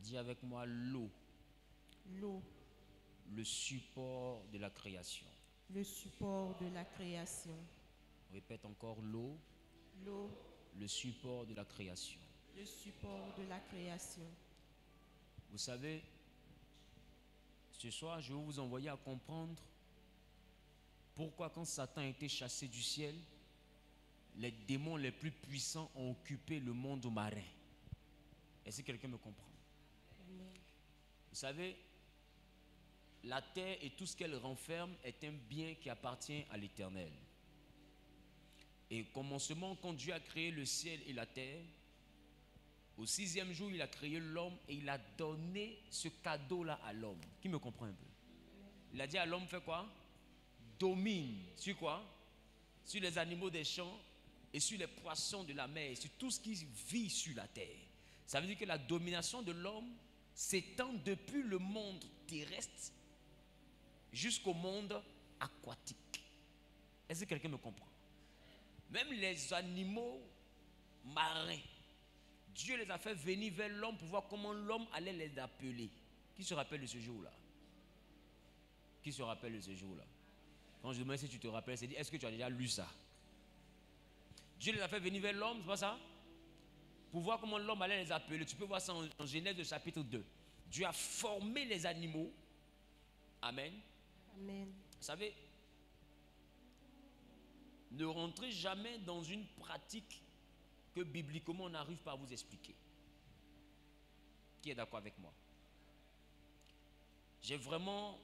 Dis avec moi l'eau. L'eau, Le support de la création. le support de la création. Répète encore l'eau. L'eau, Le support de la création. le support de la création. Vous savez, ce soir, je vais vous envoyer à comprendre pourquoi quand Satan a été chassé du ciel, les démons les plus puissants ont occupé le monde marin. Est-ce que quelqu'un me comprend? Amen. Vous savez, la terre et tout ce qu'elle renferme est un bien qui appartient à l'Éternel. Et au commencement, quand Dieu a créé le ciel et la terre, au 6e jour, il a créé l'homme et il a donné ce cadeau-là à l'homme. Qui me comprend un peu? Il a dit à l'homme, fais quoi? Domine sur quoi? Sur les animaux des champs et sur les poissons de la mer, sur tout ce qui vit sur la terre. Ça veut dire que la domination de l'homme s'étend depuis le monde terrestre jusqu'au monde aquatique. Est-ce que quelqu'un me comprend? Même les animaux marins, Dieu les a fait venir vers l'homme pour voir comment l'homme allait les appeler. Qui se rappelle de ce jour-là? Qui se rappelle de ce jour-là? Quand je demande si tu te rappelles, c'est dit, est-ce que tu as déjà lu ça? Dieu les a fait venir vers l'homme, c'est pas ça? Pour voir comment l'homme allait les appeler. Tu peux voir ça en Genèse de chapitre 2. Dieu a formé les animaux. Amen. Amen. Vous savez, ne rentrez jamais dans une pratique que bibliquement on n'arrive pas à vous expliquer. Qui est d'accord avec moi? J'ai vraiment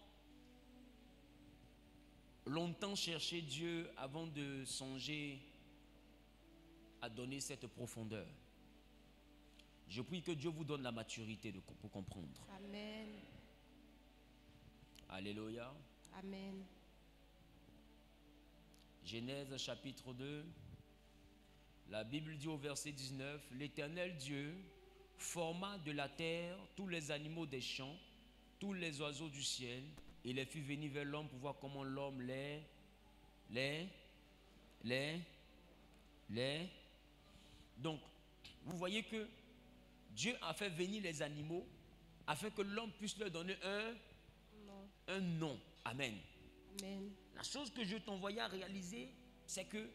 longtemps cherché Dieu avant de songer à donner cette profondeur. Je prie que Dieu vous donne la maturité pour comprendre. Amen. Alléluia. Amen. Genèse chapitre 2. La Bible dit au verset 19, l'Éternel Dieu forma de la terre tous les animaux des champs, tous les oiseaux du ciel, et les fit venir vers l'homme pour voir comment l'homme Donc, vous voyez que Dieu a fait venir les animaux afin que l'homme puisse leur donner un nom. Amen. Amen. La chose que je t'envoyais à réaliser, c'est que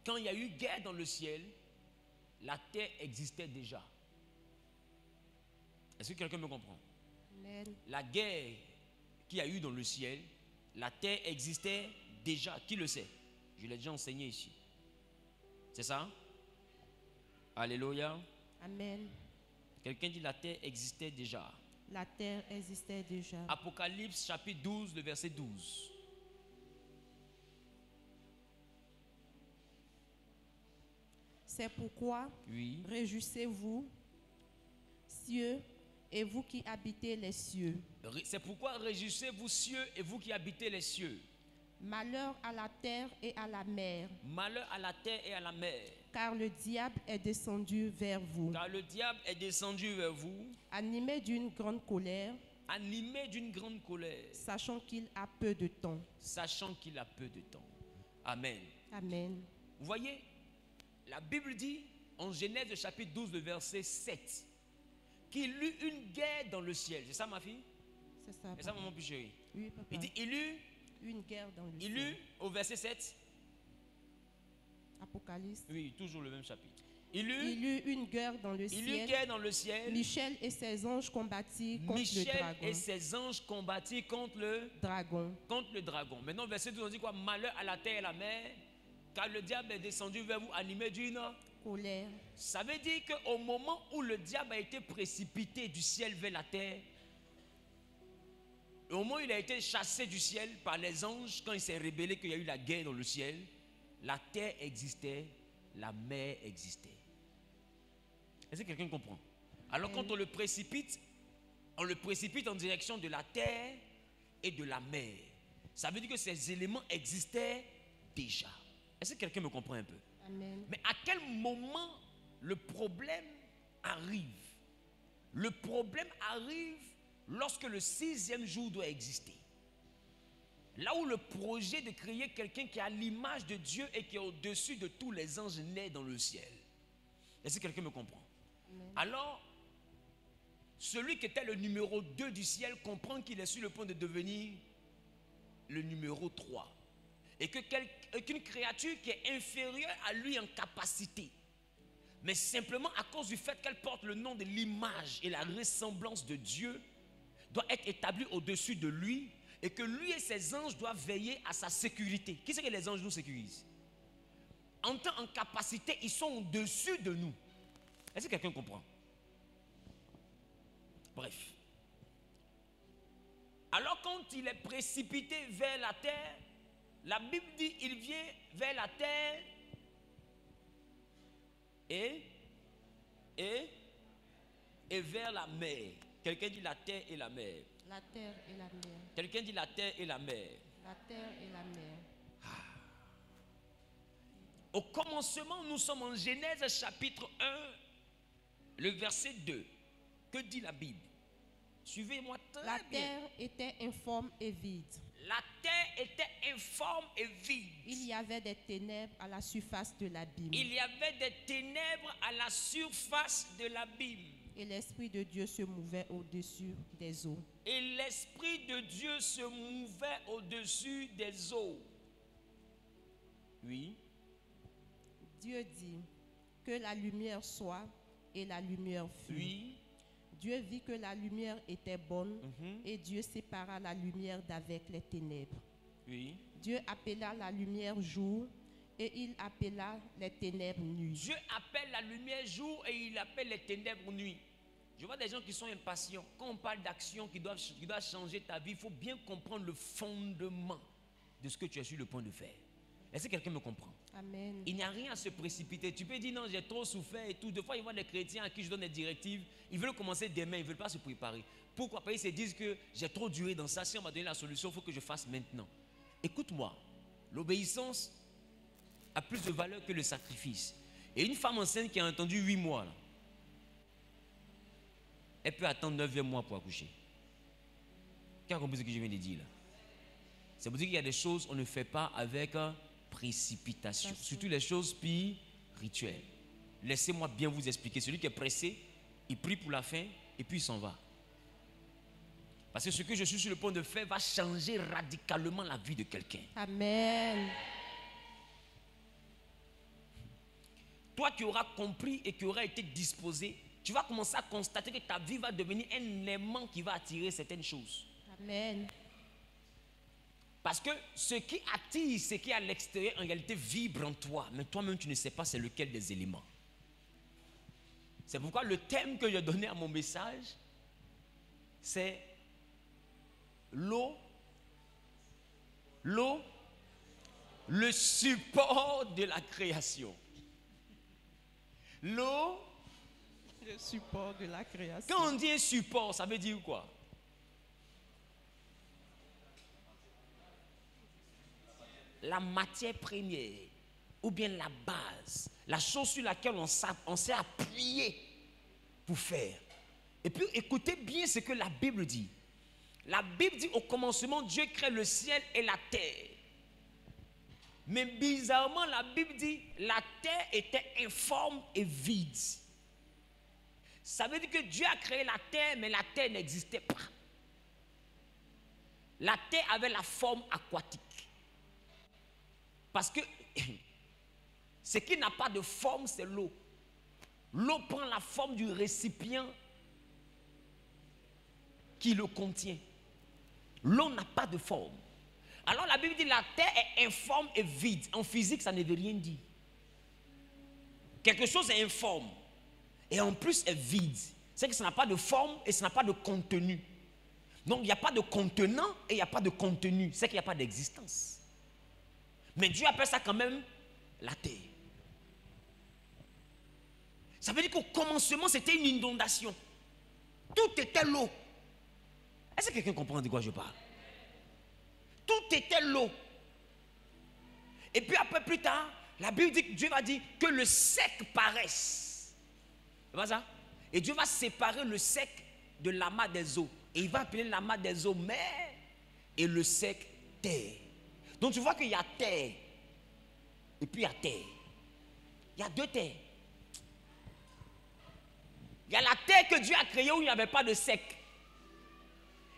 quand il y a eu guerre dans le ciel, la terre existait déjà. Est-ce que quelqu'un me comprend? Amen. La guerre qu'il y a eu dans le ciel, la terre existait déjà. Qui le sait? Je l'ai déjà enseigné ici. C'est ça? Alléluia. Amen. Quelqu'un dit la terre existait déjà. La terre existait déjà. Apocalypse chapitre 12, le verset 12. C'est pourquoi Oui. réjouissez-vous, cieux, et vous qui habitez les cieux. C'est pourquoi réjouissez-vous cieux et vous qui habitez les cieux. Malheur à la terre et à la mer, Malheur à la terre et à la mer. car le diable est descendu vers vous, Car le diable est descendu vers vous, animé d'une grande colère, animé d'une grande colère, sachant qu'il a peu de temps. sachant qu'il a peu de temps. Amen. Amen. Vous voyez, la Bible dit en Genèse chapitre 12, le verset 7, qu'il eut une guerre dans le ciel. C'est ça, ma fille? C'est ça. C'est ça, papa. maman plus chérie? Oui, papa. Il dit, il eut Une guerre dans le Il ciel. eut au verset 7. Apocalypse. Oui, toujours le même chapitre. Il Il eut une guerre dans le ciel. guerre dans le ciel. Michel et ses anges combattirent contre le Michel dragon. et ses anges combattirent contre le dragon. Maintenant, verset 12, on dit quoi? Malheur à la terre et à la mer, car le diable est descendu vers vous animé d'une colère. Ça veut dire qu'au moment où le diable a été précipité du ciel vers la terre, au moment où il a été chassé du ciel par les anges, quand il s'est rébellé, qu'il y a eu la guerre dans le ciel, la terre existait, la mer existait. Est-ce que quelqu'un comprend? Alors quand on le précipite en direction de la terre et de la mer. Ça veut dire que ces éléments existaient déjà. Est-ce que quelqu'un me comprend un peu? Amen. Mais à quel moment le problème arrive? Le problème arrive lorsque le 6e jour doit exister. Là où le projet de créer quelqu'un qui a l'image de Dieu et qui est au-dessus de tous les anges naît dans le ciel. Est-ce que quelqu'un me comprend? Amen. Alors, celui qui était le numéro 2 du ciel comprend qu'il est sur le point de devenir le numéro 3. Et qu'une créature qui est inférieure à lui en capacité, mais simplement à cause du fait qu'elle porte le nom de l'image et la ressemblance de Dieu, doit être établie au-dessus de lui, et que lui et ses anges doivent veiller à sa sécurité. Qui c'est que les anges nous sécurisent? En tant en capacité, ils sont au-dessus de nous. Est-ce que quelqu'un comprend? Bref. Alors quand il est précipité vers la terre, la Bible dit il vient vers la terre et vers la mer. Quelqu'un dit la terre et la mer. La terre et la mer. Quelqu'un dit la terre et la mer. La terre et la mer. Au commencement, nous sommes en Genèse chapitre 1, le verset 2. Que dit la Bible? Suivez-moi très bien. La terre était informe et vide. La terre était informe et vide. Il y avait des ténèbres à la surface de l'abîme. Il y avait des ténèbres à la surface de l'abîme. Et l'Esprit de Dieu se mouvait au-dessus des eaux. Et l'Esprit de Dieu se mouvait au-dessus des eaux. Oui. Dieu dit que la lumière soit, et la lumière fut. Oui. Dieu vit que la lumière était bonne, Mhm. et Dieu sépara la lumière d'avec les ténèbres. Oui. Dieu appela la lumière jour, et il appela les ténèbres nuit. Dieu appelle la lumière jour et il appelle les ténèbres nuit. Je vois des gens qui sont impatients. Quand on parle d'action qui doit changer ta vie, il faut bien comprendre le fondement de ce que tu es sur le point de faire. Est-ce que quelqu'un me comprend? Amen. Il n'y a rien à se précipiter. Tu peux dire non, j'ai trop souffert et tout. Des fois, il y a des chrétiens à qui je donne des directives. Ils veulent commencer demain, ils ne veulent pas se préparer. Pourquoi? Parce qu'ils se disent que j'ai trop duré dans ça. Si on m'a donné la solution, il faut que je fasse maintenant. Écoute-moi, l'obéissance a plus de valeur que le sacrifice. Et une femme enceinte qui a entendu 8 mois, là, elle peut attendre 9e mois pour accoucher. Qui a compris ce que je viens de dire là? C'est pour dire qu'il y a des choses qu'on ne fait pas avec précipitation. Surtout les choses spirituelles. Laissez-moi bien vous expliquer. Celui qui est pressé, il prie pour la fin et puis il s'en va. Parce que ce que je suis sur le point de faire va changer radicalement la vie de quelqu'un. Amen. Toi qui auras compris et qui auras été disposé, tu vas commencer à constater que ta vie va devenir un aimant qui va attirer certaines choses. Amen. Parce que ce qui attire, ce qui est à l'extérieur, en réalité vibre en toi. Mais toi-même, tu ne sais pas c'est lequel des éléments. C'est pourquoi le thème que j'ai donné à mon message, c'est l'eau, le support de la création. L'eau, Le support de la création. quand on dit un support, ça veut dire quoi? La matière première, ou bien la base, la chose sur laquelle on s'est appuyé pour faire. Et puis écoutez bien ce que la Bible dit. La Bible dit au commencement, Dieu crée le ciel et la terre. Mais bizarrement, la Bible dit la terre était informe et vide. Ça veut dire que Dieu a créé la terre, mais la terre n'existait pas. La terre avait la forme aquatique. Parce que ce qui n'a pas de forme, c'est l'eau. L'eau prend la forme du récipient qui le contient. L'eau n'a pas de forme. Alors la Bible dit la terre est informe et vide. En physique, ça ne veut rien dire. Quelque chose est informe et en plus est vide. C'est que ça n'a pas de forme et ça n'a pas de contenu. Donc il n'y a pas de contenant et il n'y a pas de contenu. C'est qu'il n'y a pas d'existence. Mais Dieu appelle ça quand même la terre. Ça veut dire qu'au commencement, c'était une inondation. Tout était l'eau. Est-ce que quelqu'un comprend de quoi je parle? Tout était l'eau. Et puis après, plus tard, la Bible dit que Dieu va dire que le sec paraisse. C'est pas ça? Et Dieu va séparer le sec de l'amas des eaux. Et il va appeler l'amas des eaux mer et le sec terre. Donc tu vois qu'il y a terre. Et puis il y a terre. Il y a deux terres. Il y a la terre que Dieu a créée où il n'y avait pas de sec.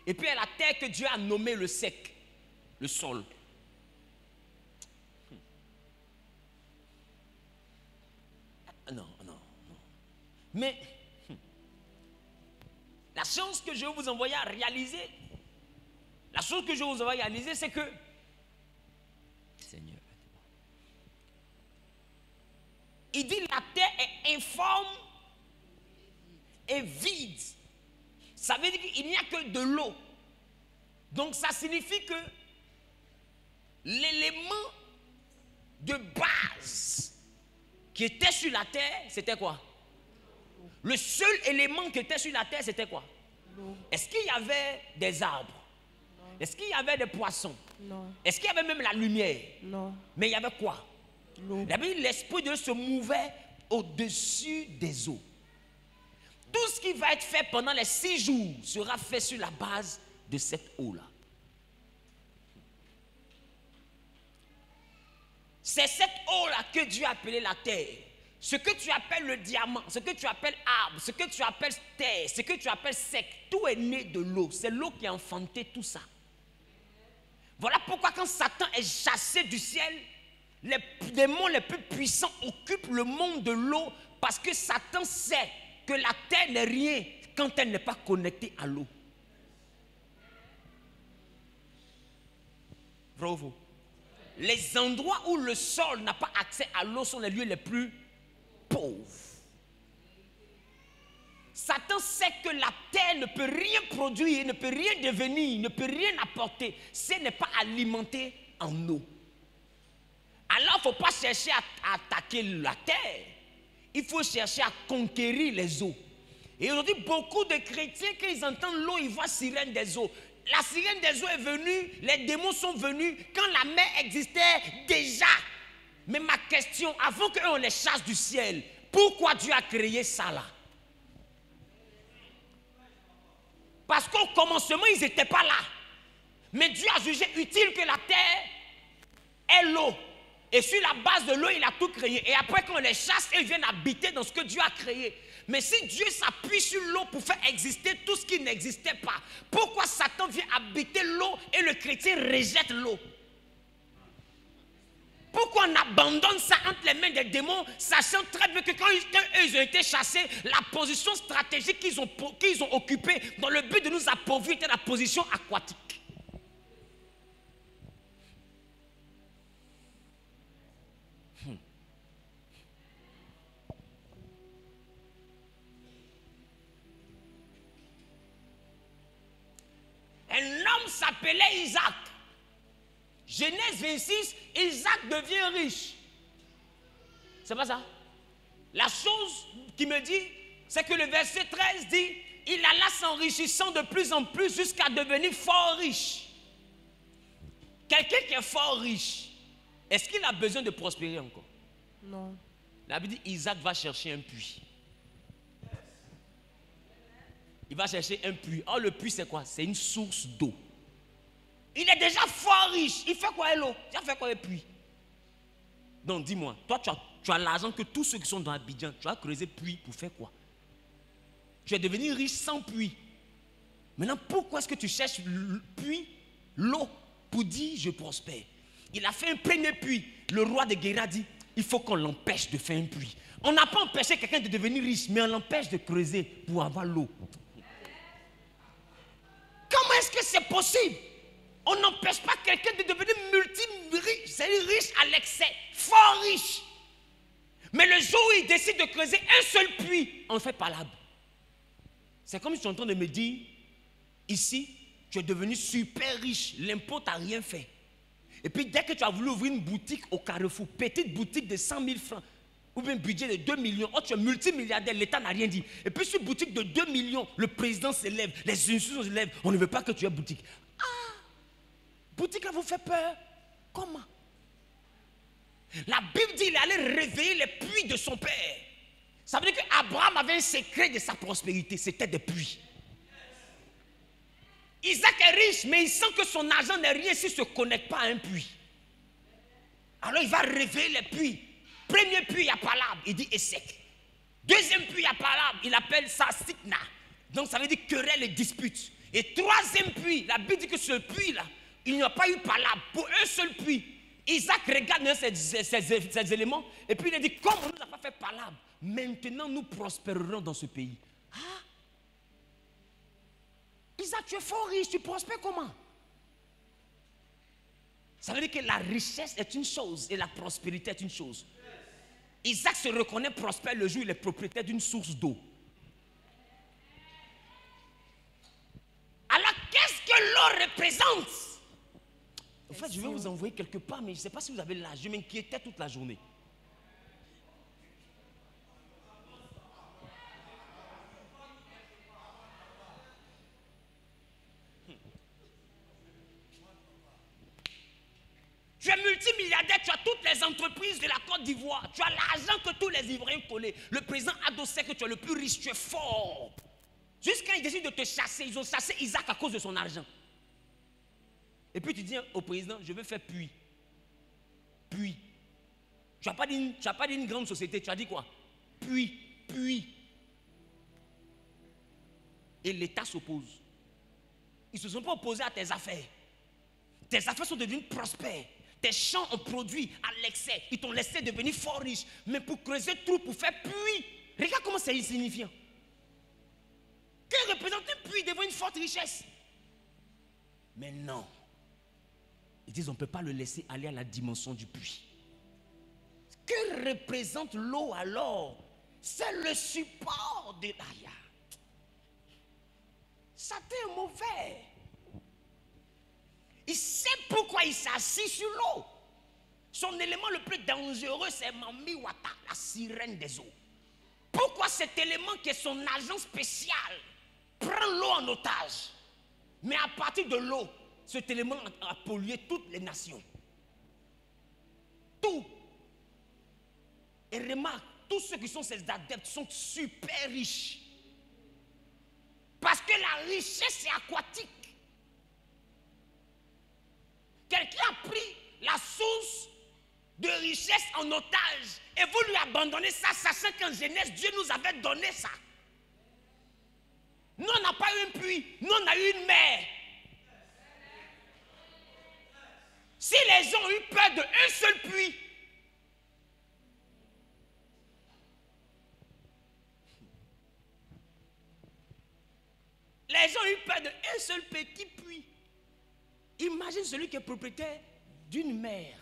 Et puis il y a la terre que Dieu a nommée le sec, le sol. Non. Mais la chose que je vais vous envoyer à réaliser, c'est que, Seigneur, il dit la terre est informe et vide. Ça veut dire qu'il n'y a que de l'eau. Donc ça signifie que l'élément de base qui était sur la terre, c'était quoi? Le seul élément qui était sur la terre, c'était quoi? Est-ce qu'il y avait des arbres? Non. Est-ce qu'il y avait des poissons? Non. Est-ce qu'il y avait même la lumière? Non. Mais il y avait quoi? L'Esprit de Dieu se mouvait au-dessus des eaux. Tout ce qui va être fait pendant les 6 jours sera fait sur la base de cette eau-là. C'est cette eau-là que Dieu a appelée la terre. Ce que tu appelles le diamant, ce que tu appelles arbre, ce que tu appelles terre, ce que tu appelles sec, tout est né de l'eau. C'est l'eau qui a enfanté tout ça. Voilà pourquoi quand Satan est chassé du ciel, les démons les plus puissants occupent le monde de l'eau parce que Satan sait que la terre n'est rien quand elle n'est pas connectée à l'eau. Bravo. Les endroits où le sol n'a pas accès à l'eau sont les lieux les plus pauvres. Satan sait que la terre ne peut rien produire, ne peut rien devenir, ne peut rien apporter si elle n'est pas alimentée en eau. Alors il ne faut pas chercher à attaquer la terre. Il faut chercher à conquérir les eaux. Et aujourd'hui, beaucoup de chrétiens, quand ils entendent l'eau, ils voient sirène des eaux. La sirène des eaux est venue, les démons sont venus quand la mer existait déjà. Mais ma question, avant qu'on les chasse du ciel, pourquoi Dieu a créé ça là? Parce qu'au commencement, ils n'étaient pas là. Mais Dieu a jugé utile que la terre ait l'eau. Et sur la base de l'eau, il a tout créé. Et après, quand on les chasse, ils viennent habiter dans ce que Dieu a créé. Mais si Dieu s'appuie sur l'eau pour faire exister tout ce qui n'existait pas, pourquoi Satan vient habiter l'eau et le chrétien rejette l'eau? Pourquoi on abandonne ça entre les mains des démons, sachant très bien que quand ils ont été chassés, la position stratégique qu'ils ont occupée dans le but de nous appauvrir était la position aquatique. Un homme s'appelait Isaac. Genèse 26, Isaac devient riche. C'est pas ça? La chose qui me dit, c'est que le verset 13 dit, il alla s'enrichissant de plus en plus jusqu'à devenir fort riche. Quelqu'un qui est fort riche, est-ce qu'il a besoin de prospérer encore? Non. La Bible dit, Isaac va chercher un puits. Il va chercher un puits. Or, le puits, c'est quoi? C'est une source d'eau. Il est déjà fort riche. Il fait quoi avec l'eau? Il a fait quoi avec le puits? Donc, dis-moi, toi, tu as l'argent que tous ceux qui sont dans Abidjan, tu as creusé puits pour faire quoi? Tu es devenu riche sans puits. Maintenant, pourquoi est-ce que tu cherches le puits, l'eau, pour dire je prospère? Il a fait un premier puits. Le roi de Guéra dit, il faut qu'on l'empêche de faire un puits. On n'a pas empêché quelqu'un de devenir riche, mais on l'empêche de creuser pour avoir l'eau. Comment est-ce que c'est possible? On n'empêche pas quelqu'un de devenir multi-riche, c'est-à-dire riche à l'excès, fort riche. Mais le jour où il décide de creuser un seul puits, on fait palabre. C'est comme si tu es en train de me dire, ici, tu es devenu super riche, l'impôt t'a rien fait. Et puis dès que tu as voulu ouvrir une boutique au Carrefour, petite boutique de 100 000 francs, ou bien un budget de 2 millions, oh, tu es multimilliardaire, l'État n'a rien dit. Et puis sur une boutique de 2 millions, le président s'élève, les institutions s'élèvent, on ne veut pas que tu aies boutique. Ah, boutique vous fait peur. Comment? La Bible dit qu'il allait réveiller les puits de son père. Ça veut dire qu'Abraham avait un secret de sa prospérité, c'était des puits. Isaac est riche, mais il sent que son argent n'est rien s'il ne se connecte pas à un puits. Alors il va réveiller les puits. Premier puits, il n'y a pas l'arbre, il dit est sec. Deuxième puits à Palab, il appelle ça Sitna. Donc ça veut dire querelle et dispute. Et troisième puits, la Bible dit que ce puits-là, il n'y a pas eu Palab pour un seul puits. Isaac regarde ces éléments et puis il a dit, comme on ne nous a pas fait Palab, maintenant nous prospérerons dans ce pays. Ah, Isaac, tu es fort riche, tu prospères comment? Ça veut dire que la richesse est une chose et la prospérité est une chose. Isaac se reconnaît prospère le jour où il est propriétaire d'une source d'eau. Alors, qu'est-ce que l'eau représente? En fait, je vais vous envoyer quelque part, mais je ne sais pas si vous avez l'âge. Je m'inquiétais toute la journée. Tu es multimilliardaire, tu as toutes les entreprises de la Côte d'Ivoire. Tu as l'argent que tous les Ivoiriens connaissent. Le président Ado sait que tu es le plus riche, tu es fort. Jusqu'à ils décident de te chasser, ils ont chassé Isaac à cause de son argent. Et puis tu dis au président, je veux faire puits. Puits. Tu n'as pas dit une grande société, tu as dit quoi? Puits. Et l'État s'oppose. Ils ne se sont pas opposés à tes affaires. Tes affaires sont devenues prospères. Tes champs ont produit à l'excès. Ils t'ont laissé devenir fort riche. Mais pour creuser trou, pour faire puits, regarde comment c'est insignifiant. Que représente un puits devant une forte richesse? Mais non. Ils disent on ne peut pas le laisser aller à la dimension du puits. Que représente l'eau alors? C'est le support de l'aya. Satan est mauvais. Il sait pourquoi il s'est assis sur l'eau. Son élément le plus dangereux, c'est Mami Wata, la sirène des eaux. Pourquoi cet élément qui est son agent spécial prend l'eau en otage? Mais à partir de l'eau, cet élément a pollué toutes les nations. Tout. Et remarque, tous ceux qui sont ses adeptes sont super riches. Parce que la richesse est aquatique. Quelqu'un a pris la source de richesse en otage et vous lui abandonnez ça, sachant qu'en Genèse, Dieu nous avait donné ça. Nous, on n'a pas eu un puits, nous, on a eu une mer. Si les gens ont eu peur d'un seul puits, les gens ont eu peur d'un seul petit puits. Imagine celui qui est propriétaire d'une mer.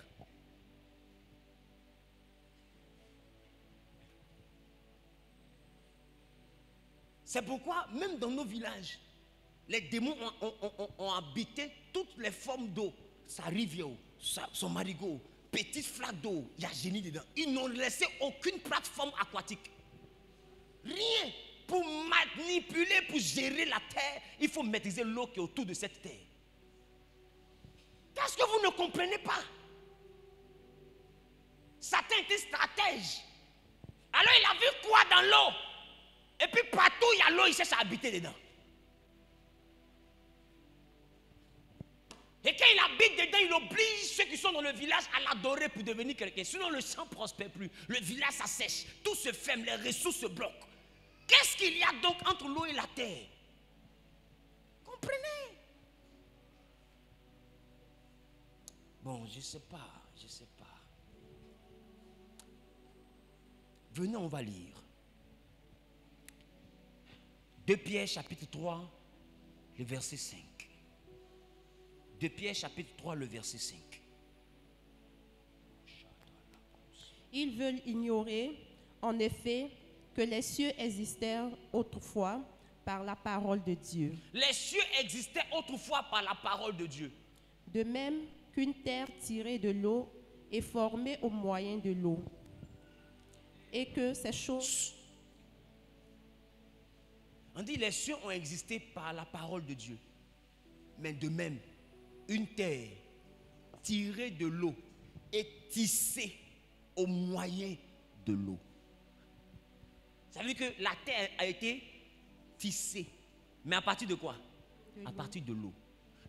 C'est pourquoi, même dans nos villages, les démons ont habité toutes les formes d'eau. Sa rivière, son marigot, petite flaque d'eau, il y a génie dedans. Ils n'ont laissé aucune plateforme aquatique. Rien. Pour manipuler, pour gérer la terre, il faut maîtriser l'eau qui est autour de cette terre. Qu'est-ce que vous ne comprenez pas? Satan était stratège. Alors il a vu quoi dans l'eau? Et puis partout il y a l'eau, il cherche à habiter dedans. Et quand il habite dedans, il oblige ceux qui sont dans le village à l'adorer pour devenir quelqu'un. Sinon le champ ne prospère plus. Le village s'assèche. Tout se ferme, les ressources se bloquent. Qu'est-ce qu'il y a donc entre l'eau et la terre? Comprenez? Bon, je ne sais pas. Venez, on va lire. 2 Pierre chapitre 3, le verset 5. 2 Pierre chapitre 3, le verset 5. Ils veulent ignorer, en effet, que les cieux existèrent autrefois par la parole de Dieu. Les cieux existaient autrefois par la parole de Dieu. De même qu'une terre tirée de l'eau est formée au moyen de l'eau. Et que ces choses... On dit les cieux ont existé par la parole de Dieu. Mais de même, une terre tirée de l'eau est tissée au moyen de l'eau. Ça veut dire que la terre a été tissée. Mais à partir de quoi? À partir de l'eau.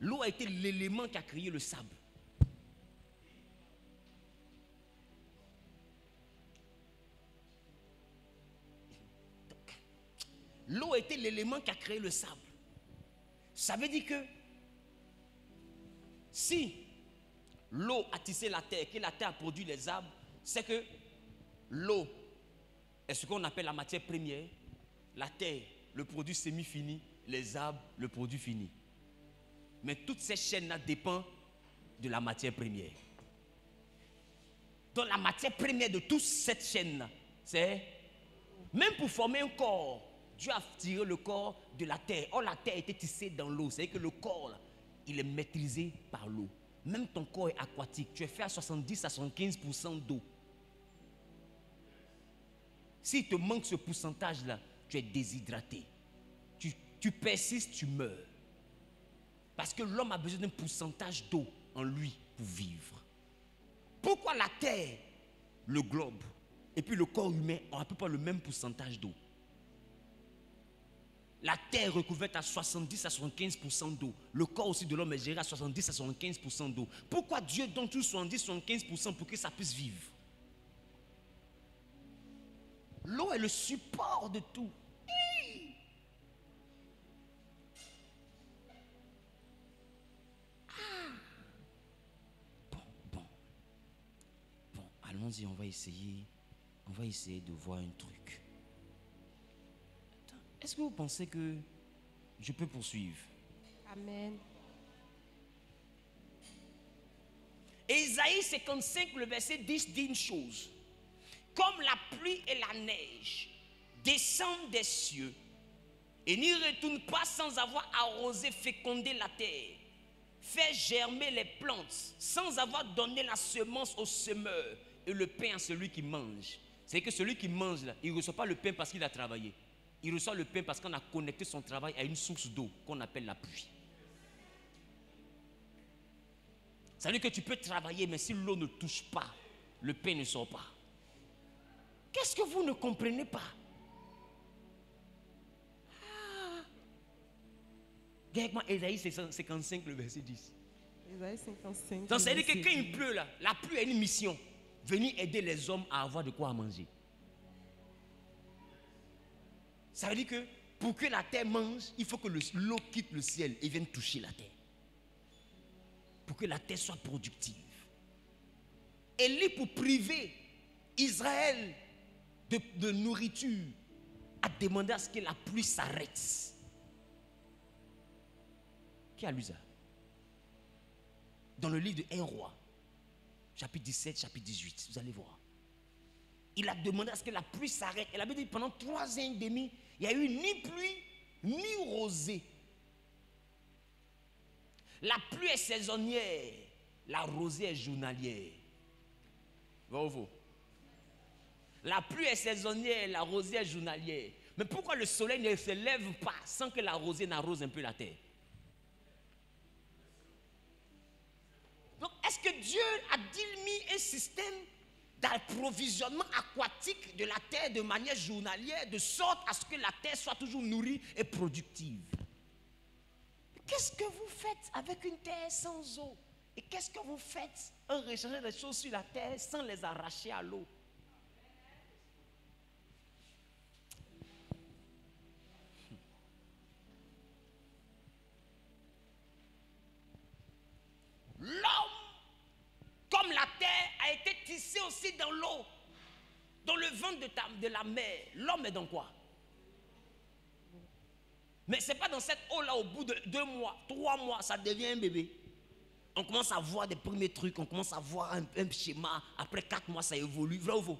L'eau a été l'élément qui a créé le sable. l'eau était l'élément qui a créé le sable. Ça veut dire que si l'eau a tissé la terre, que la terre a produit les arbres, c'est que l'eau est ce qu'on appelle la matière première, la terre, le produit semi-fini, les arbres, le produit fini. Mais toutes ces chaînes-là dépendent de la matière première. Donc la matière première de toute cette chaîne-là, c'est, même pour former un corps, Dieu a tiré le corps de la terre. Or la terre était tissée dans l'eau. C'est-à-dire que le corps, là, il est maîtrisé par l'eau. Même ton corps est aquatique. Tu es fait à 70 à 75% d'eau. S'il te manque ce pourcentage-là, tu es déshydraté. Tu persistes, tu meurs. Parce que l'homme a besoin d'un pourcentage d'eau en lui pour vivre. Pourquoi la terre, le globe, et puis le corps humain ont à peu près le même pourcentage d'eau? La terre recouverte à 70 à 75% d'eau. Le corps aussi de l'homme est géré à 70 à 75% d'eau. Pourquoi Dieu donne tout 70-75% pour que ça puisse vivre? L'eau est le support de tout. Bon, allons-y, on va essayer de voir un truc. Est-ce que vous pensez que je peux poursuivre? Amen. Ésaïe 55, le verset 10 dit une chose. Comme la pluie et la neige descendent des cieux et n'y retournent pas sans avoir arrosé, fécondé la terre, fait germer les plantes sans avoir donné la semence au semeur et le pain à celui qui mange. C'est que celui qui mange là, il ne reçoit pas le pain parce qu'il a travaillé. Il reçoit le pain parce qu'on a connecté son travail à une source d'eau qu'on appelle la pluie. Ça veut dire que tu peux travailler, mais si l'eau ne touche pas, le pain ne sort pas. Qu'est-ce que vous ne comprenez pas? Regarde moi Ésaïe 55, le verset 10. Ésaïe 55. Donc ça veut dire que quand il pleut là, la pluie a une mission. Venir aider les hommes à avoir de quoi manger. Ça veut dire que pour que la terre mange, il faut que l'eau quitte le ciel et vienne toucher la terre. Pour que la terre soit productive. Élie, pour priver Israël de nourriture, a demandé à ce que la pluie s'arrête. Qui a lu ça? Dans le livre de 1 roi, chapitre 17, chapitre 18, vous allez voir. Il a demandé à ce que la pluie s'arrête. Elle avait dit pendant 3 ans et demi, il n'y a eu ni pluie, ni rosée. La pluie est saisonnière, la rosée est journalière. Va au faux. La pluie est saisonnière, la rosée est journalière. Mais pourquoi le soleil ne se lève pas sans que la rosée n'arrose un peu la terre? Donc, est-ce que Dieu a-t-il mis un système d'approvisionnement aquatique de la terre de manière journalière, de sorte à ce que la terre soit toujours nourrie et productive? Qu'est-ce que vous faites avec une terre sans eau? Et qu'est-ce que vous faites en rechargeant des choses sur la terre sans les arracher à l'eau? L'homme, comme la terre, a été tissé aussi dans l'eau, dans le ventre de la mer. L'homme est dans quoi? Mais ce n'est pas dans cette eau-là, au bout de 2 mois, 3 mois, ça devient un bébé. On commence à voir des premiers trucs, on commence à voir un schéma. Après 4 mois, ça évolue. Vrai ou faux?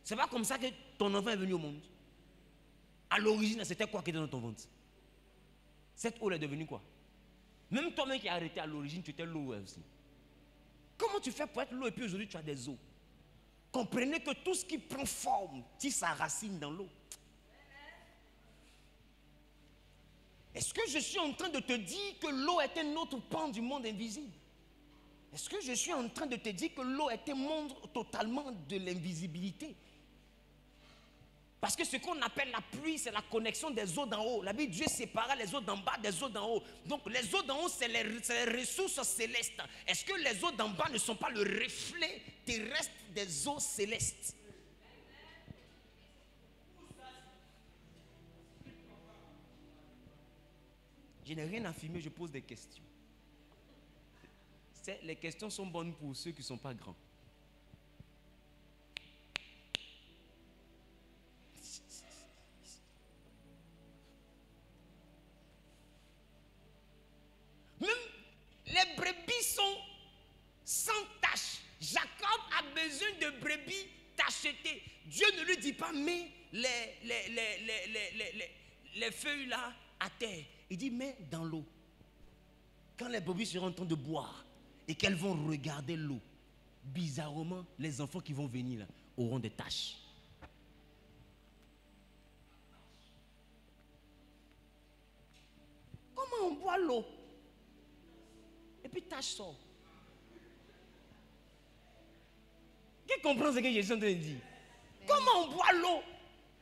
Ce n'est pas comme ça que ton enfant est venu au monde. À l'origine, c'était quoi qui était dans ton ventre? Cette eau est devenue quoi? Même toi-même qui as arrêté à l'origine, tu étais l'eau aussi. Comment tu fais pour être l'eau et puis aujourd'hui tu as des eaux? Comprenez que tout ce qui prend forme tire sa racine dans l'eau. Est-ce que je suis en train de te dire que l'eau est un autre pan du monde invisible? Est-ce que je suis en train de te dire que l'eau est un monde totalement de l'invisibilité? Parce que ce qu'on appelle la pluie, c'est la connexion des eaux d'en haut. La Bible, Dieu sépara les eaux d'en bas des eaux d'en haut. Donc les eaux d'en haut, c'est les ressources célestes. Est-ce que les eaux d'en bas ne sont pas le reflet terrestre des eaux célestes? Je n'ai rien à filmer, je pose des questions. Les questions sont bonnes pour ceux qui ne sont pas grands. Même les brebis sont sans tache. Jacob a besoin de brebis tachetées. Dieu ne lui dit pas, mets les feuilles là à terre. Il dit, mets dans l'eau. Quand les brebis seront en train de boire et qu'elles vont regarder l'eau, bizarrement, les enfants qui vont venir là auront des taches. Comment on boit l'eau? Et puis tache sort. Qui comprend ce que Jésus est en train de dire? Comment on boit l'eau?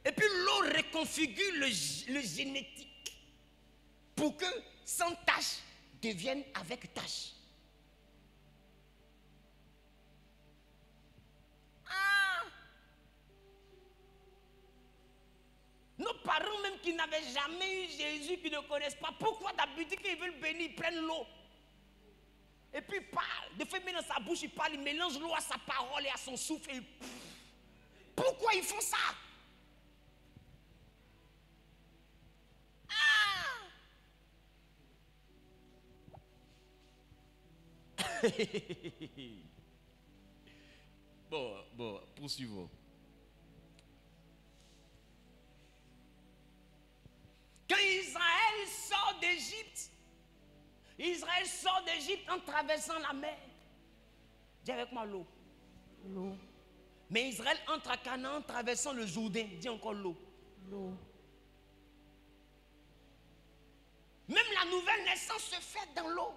Et puis l'eau reconfigure le génétique pour que sans tache devienne avec tache. Nos parents même qui n'avaient jamais eu Jésus, qui ne connaissent pas, pourquoi d'habitude qu'ils veulent bénir, ils prennent l'eau. Et puis ils parlent, de fait met dans sa bouche, il parle, il mélange l'eau à sa parole et à son souffle. Et pourquoi ils font ça? Bon, poursuivons. Quand Israël sort d'Égypte en traversant la mer. Dis avec moi l'eau. L'eau. Mais Israël entre à Canaan en traversant le Jourdain. Dis encore l'eau. L'eau. Même la nouvelle naissance se fait dans l'eau.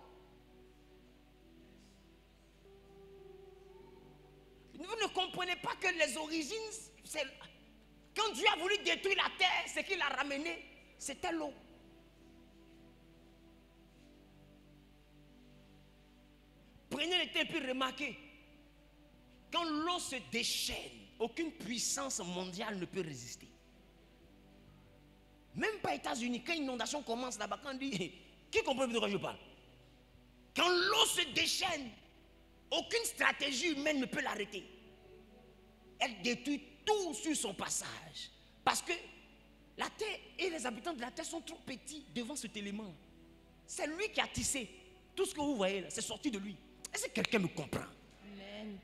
Vous ne comprenez pas que les origines, quand Dieu a voulu détruire la terre, ce qu'il a ramené, c'était l'eau. Prenez le temps et puis remarquez, quand l'eau se déchaîne, aucune puissance mondiale ne peut résister. Même pas aux États-Unis, quand une inondation commence là-bas, quand on dit, qui comprend de quoi je parle? Quand l'eau se déchaîne, aucune stratégie humaine ne peut l'arrêter. Elle détruit tout sur son passage. Parce que la terre et les habitants de la terre sont trop petits devant cet élément. C'est lui qui a tissé. Tout ce que vous voyez là, c'est sorti de lui. Est-ce que quelqu'un me comprend? Amen.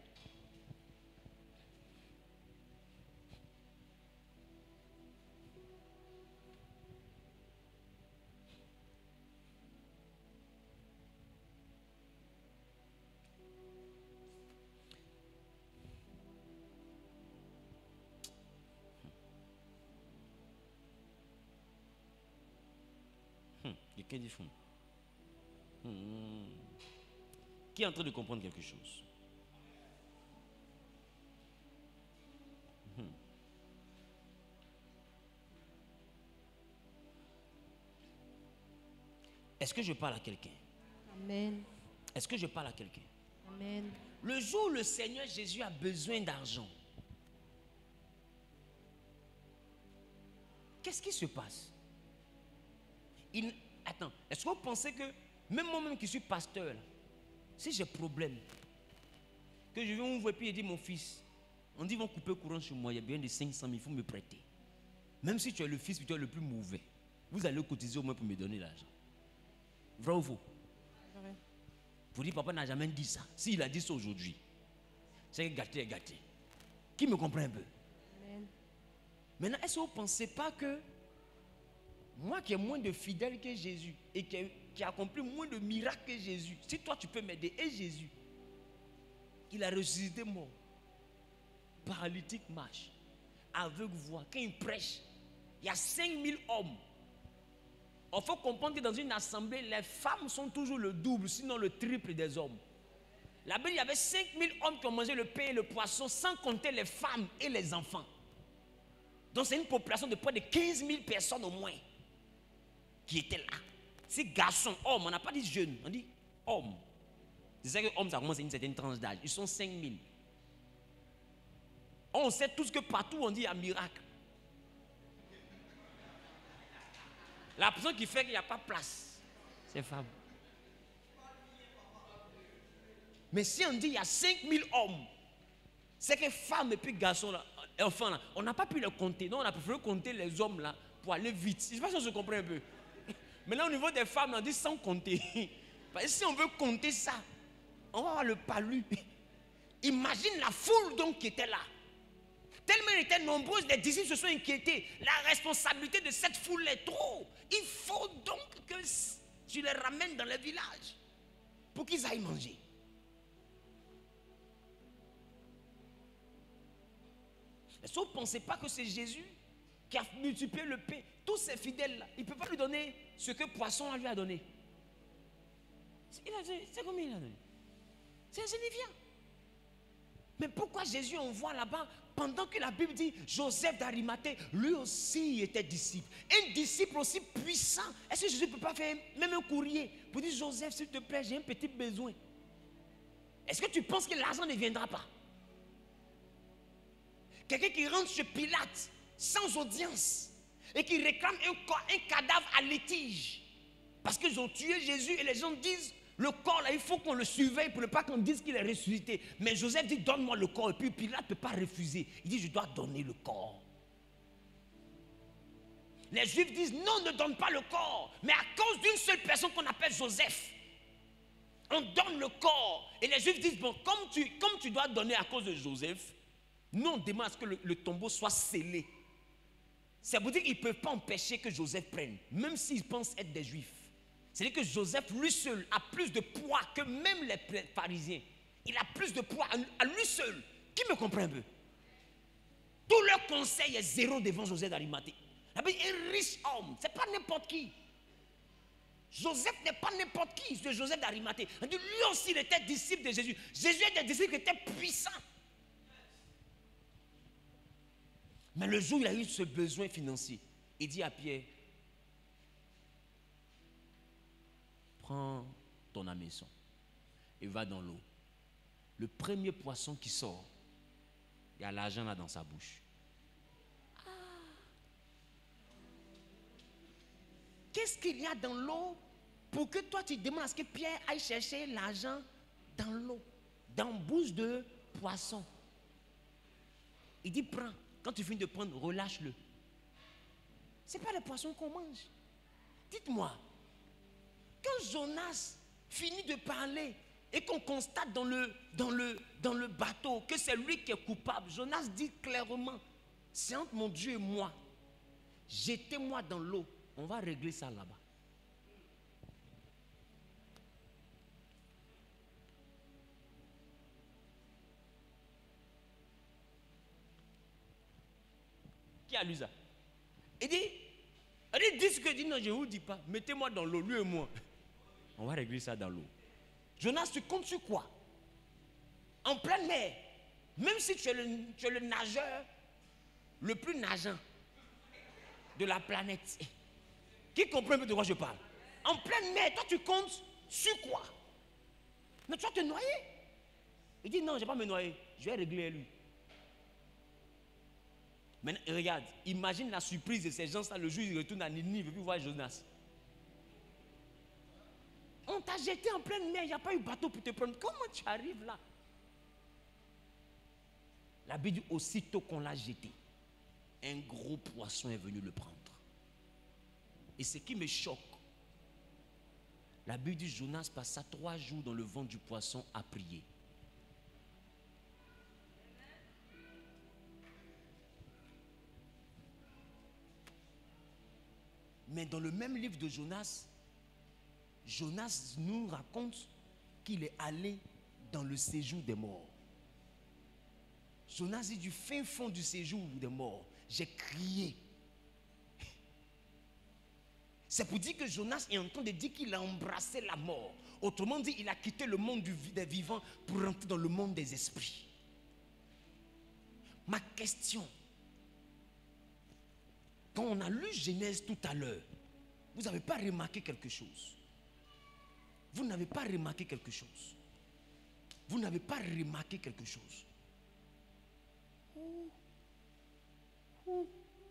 Quelqu'un dit fond. Qui est en train de comprendre quelque chose? Est-ce que je parle à quelqu'un? Amen. Est-ce que je parle à quelqu'un? Amen. Le jour où le Seigneur Jésus a besoin d'argent, qu'est-ce qui se passe? Attends, est-ce que vous pensez que, même moi-même qui suis pasteur, là, si j'ai problème, que je viens vous voir et puis je dis mon fils, on dit ils vont couper le courant chez moi, il y a bien de 500 000, il faut me prêter. Même si tu es le fils, tu es le plus mauvais, vous allez cotiser au moins pour me donner l'argent. Vrai ou faux? Vrai. Vous dites, papa n'a jamais dit ça. S'il a dit ça aujourd'hui, c'est gâté est gâté. Qui me comprend un peu? Amen. Maintenant, est-ce que vous ne pensez pas que moi qui ai moins de fidèles que Jésus et qui a accompli moins de miracles que Jésus, si toi tu peux m'aider, et Jésus, il a ressuscité mort, paralytique marche, aveugle voit, quand il prêche, il y a 5000 hommes. Il faut comprendre que dans une assemblée, les femmes sont toujours le double, sinon le triple des hommes. Là-bas, il y avait 5000 hommes qui ont mangé le pain et le poisson, sans compter les femmes et les enfants. Donc c'est une population de près de 15 000 personnes au moins qui étaient là. Ces garçons, hommes, on n'a pas dit jeunes, on dit hommes. C'est ça que hommes, ça commence à une certaine tranche d'âge. Ils sont 5000. On sait tous que partout on dit il y a miracle. La personne qui fait qu'il n'y a pas de place. Ces femmes. Mais si on dit il y a 5000 hommes, c'est que femmes et puis garçons, là, enfants, là, on n'a pas pu les compter. Non, on a préféré compter les hommes là pour aller vite. Je ne sais pas si on se comprend un peu. Maintenant, au niveau des femmes, on dit sans compter. Parce que si on veut compter ça, on va avoir le palu. Imagine la foule donc qui était là. Tellement ils étaient nombreux, les disciples se sont inquiétés. La responsabilité de cette foule est trop. Il faut donc que tu les ramènes dans le village pour qu'ils aillent manger. Est-ce que vous ne pensez pas que c'est Jésus qui a multiplié le pain? Tous ces fidèles-là, il ne peut pas lui donner ce que Poisson lui a donné. C'est combien il a donné? C'est insignifiant. Mais pourquoi Jésus envoie là-bas pendant que la Bible dit Joseph d'Arimathée, lui aussi était disciple. Un disciple aussi puissant. Est-ce que Jésus ne peut pas faire même un courrier pour dire Joseph, s'il te plaît, j'ai un petit besoin? Est-ce que tu penses que l'argent ne viendra pas? Quelqu'un qui rentre chez Pilate sans audience et qui réclame un cadavre à litige parce qu'ils ont tué Jésus et les gens disent le corps là, il faut qu'on le surveille pour ne pas qu'on dise qu'il est ressuscité. Mais Joseph dit donne-moi le corps et puis Pilate ne peut pas refuser. Il dit je dois donner le corps. Les Juifs disent non, ne donne pas le corps. Mais à cause d'une seule personne qu'on appelle Joseph, on donne le corps. Et les Juifs disent bon, comme tu dois donner à cause de Joseph, nous on demande à ce que le tombeau soit scellé. Ça veut dire qu'ils ne peuvent pas empêcher que Joseph prenne, même s'ils pensent être des Juifs. C'est-à-dire que Joseph, lui seul, a plus de poids que même les pharisiens. Il a plus de poids à lui seul. Qui me comprend un peu? Tout leur conseil est zéro devant Joseph d'Arimathée. Un riche homme, ce n'est pas n'importe qui. Joseph n'est pas n'importe qui, c'est Joseph d'Arimathée. Lui aussi, il était disciple de Jésus. Jésus est un disciple qui était puissant. Mais le jour où il a eu ce besoin financier, il dit à Pierre, prends ton hameçon et va dans l'eau. Le premier poisson qui sort, il y a l'argent là dans sa bouche. Ah. Qu'est-ce qu'il y a dans l'eau pour que toi tu demandes à ce que Pierre aille chercher l'argent dans l'eau, dans la bouche de poisson? Il dit prends. Quand tu finis de prendre, relâche-le. Ce n'est pas le poisson qu'on mange. Dites-moi, quand Jonas finit de parler et qu'on constate dans le bateau que c'est lui qui est coupable, Jonas dit clairement, c'est entre mon Dieu et moi. Jetez-moi dans l'eau. On va régler ça là-bas. Qui a lu ça? Il dit ce que dit, non, je ne vous dis pas. Mettez-moi dans l'eau, lui et moi. On va régler ça dans l'eau. Jonas, tu comptes sur quoi? En pleine mer, même si tu es le nageur le plus nageant de la planète, qui comprend un peu de quoi je parle? En pleine mer, toi tu comptes sur quoi? Mais tu vas te noyer. Il dit non, je ne vais pas me noyer, je vais régler lui. Maintenant, regarde, imagine la surprise de ces gens-là le jour où ils retournent à Ninive et puis voir Jonas. On t'a jeté en pleine mer, il n'y a pas eu bateau pour te prendre. Comment tu arrives là? La Bible dit aussitôt qu'on l'a jeté, un gros poisson est venu le prendre. Et ce qui me choque, la Bible dit Jonas passa 3 jours dans le ventre du poisson à prier. Mais dans le même livre de Jonas, Jonas nous raconte qu'il est allé dans le séjour des morts. Jonas dit du fin fond du séjour des morts, j'ai crié. C'est pour dire que Jonas est en train de dire qu'il a embrassé la mort. Autrement dit, il a quitté le monde des vivants pour rentrer dans le monde des esprits. Ma question, quand on a lu Genèse tout à l'heure, vous n'avez pas remarqué quelque chose? Vous n'avez pas remarqué quelque chose? Vous n'avez pas remarqué quelque chose?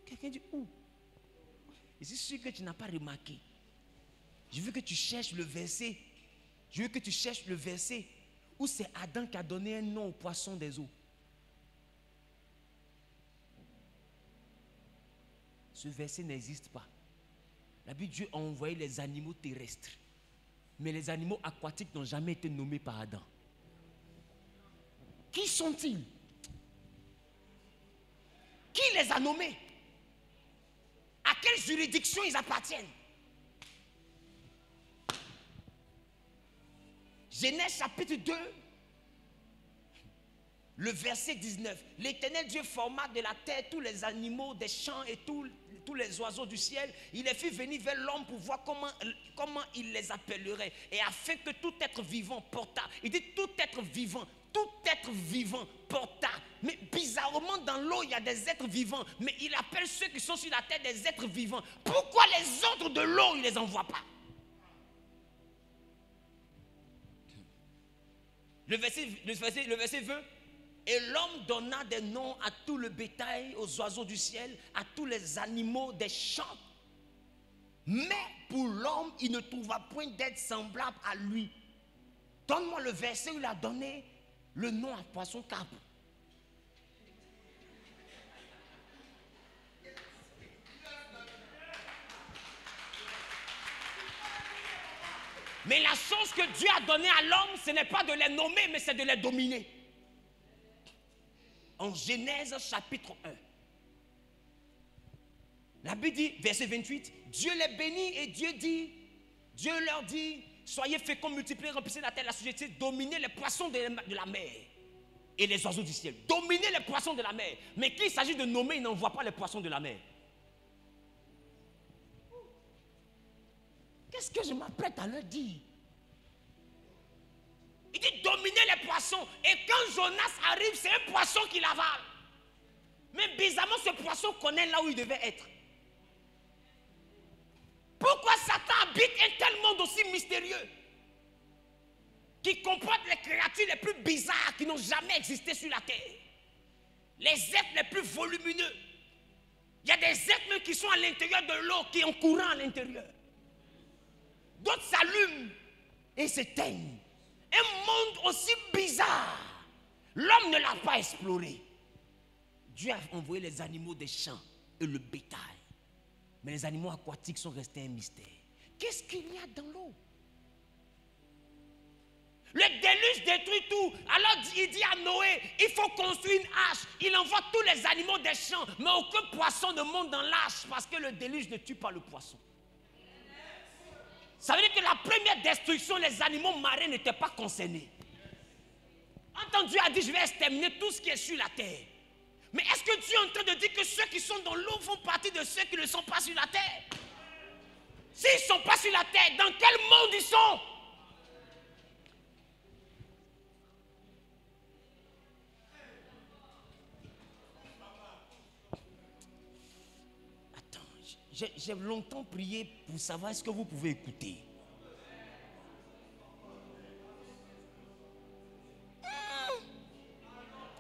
Quelqu'un dit où? Je suis sûr que tu n'as pas remarqué. Je veux que tu cherches le verset. Je veux que tu cherches le verset où c'est Adam qui a donné un nom aux poissons des eaux. Ce verset n'existe pas. La Bible, Dieu a envoyé les animaux terrestres. Mais les animaux aquatiques n'ont jamais été nommés par Adam. Qui sont-ils? Qui les a nommés? À quelle juridiction ils appartiennent? Genèse chapitre 2, le verset 19. L'Éternel Dieu forma de la terre tous les animaux des champs et tous les oiseaux du ciel. Il les fit venir vers l'homme pour voir comment il les appellerait. Et afin que tout être vivant porta. Il dit tout être vivant porta. Mais bizarrement dans l'eau il y a des êtres vivants. Mais il appelle ceux qui sont sur la terre des êtres vivants. Pourquoi les autres de l'eau il ne les envoie pas? Le verset veut: et l'homme donna des noms à tout le bétail, aux oiseaux du ciel, à tous les animaux des champs. Mais pour l'homme, il ne trouva point d'être semblable à lui. Donne-moi le verset où il a donné le nom à poisson carpe. Mais la chose que Dieu a donnée à l'homme, ce n'est pas de les nommer, mais c'est de les dominer. En Genèse chapitre 1. La Bible dit, verset 28, Dieu les bénit et Dieu leur dit, soyez féconds, multipliez, remplissez la terre, la société, dominez les poissons de la mer et les oiseaux du ciel. Dominez les poissons de la mer. Mais qu'il s'agit de nommer, il n'envoie pas les poissons de la mer. Qu'est-ce que je m'apprête à leur dire? Il dit dominez les poissons. Et quand Jonas arrive, c'est un poisson qui l'avale. Mais bizarrement, ce poisson connaît là où il devait être. Pourquoi Satan habite un tel monde aussi mystérieux, qui comporte les créatures les plus bizarres qui n'ont jamais existé sur la terre, les êtres les plus volumineux? Il y a des êtres même qui sont à l'intérieur de l'eau, qui ont courant à l'intérieur. D'autres s'allument et s'éteignent. Un monde aussi bizarre, l'homme ne l'a pas exploré. Dieu a envoyé les animaux des champs et le bétail. Mais les animaux aquatiques sont restés un mystère. Qu'est-ce qu'il y a dans l'eau? Le déluge détruit tout. Alors il dit à Noé, il faut construire une arche. Il envoie tous les animaux des champs, mais aucun poisson ne monte dans l'arche parce que le déluge ne tue pas le poisson. Ça veut dire que la première destruction, les animaux marins n'étaient pas concernés. Quand Dieu a dit, je vais exterminer tout ce qui est sur la terre. Mais est-ce que Dieu est en train de dire que ceux qui sont dans l'eau font partie de ceux qui ne sont pas sur la terre? S'ils ne sont pas sur la terre, dans quel monde ils sont? J'ai longtemps prié pour savoir est-ce que vous pouvez écouter.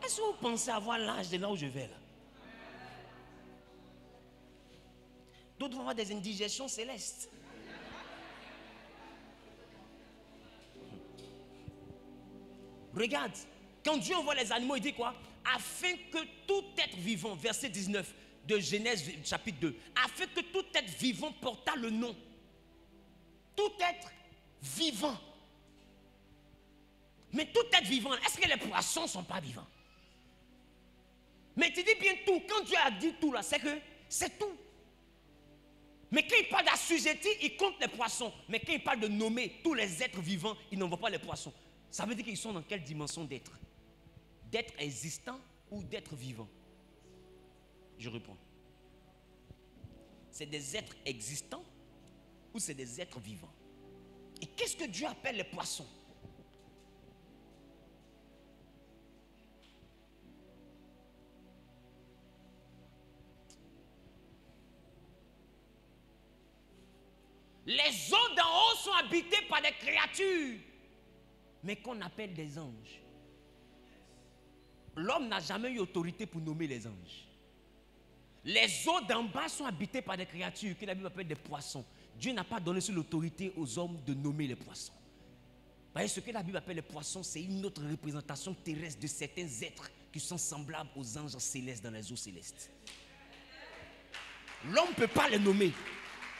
Est-ce que vous pensez avoir l'âge de là où je vais là? D'autres vont avoir des indigestions célestes. Regarde, quand Dieu envoie les animaux, il dit quoi? Afin que tout être vivant, verset 19 de Genèse chapitre 2, afin que tout être vivant porta le nom. Tout être vivant. Mais tout être vivant, est-ce que les poissons ne sont pas vivants? Mais tu dis bien tout. Quand Dieu a dit tout là, c'est que c'est tout. Mais quand il parle d'assujetti, il compte les poissons. Mais quand il parle de nommer tous les êtres vivants, il n'envoie pas les poissons. Ça veut dire qu'ils sont dans quelle dimension d'être? D'être existant ou d'être vivant? Je réponds. C'est des êtres existants ou c'est des êtres vivants? Et qu'est-ce que Dieu appelle les poissons? Les eaux d'en haut sont habitées par des créatures, mais qu'on appelle des anges. L'homme n'a jamais eu autorité pour nommer les anges. Les eaux d'en bas sont habitées par des créatures que la Bible appelle des poissons. Dieu n'a pas donné sur l'autorité aux hommes de nommer les poissons. Vous voyez, ce que la Bible appelle les poissons, c'est une autre représentation terrestre de certains êtres qui sont semblables aux anges célestes dans les eaux célestes. L'homme ne peut pas les nommer.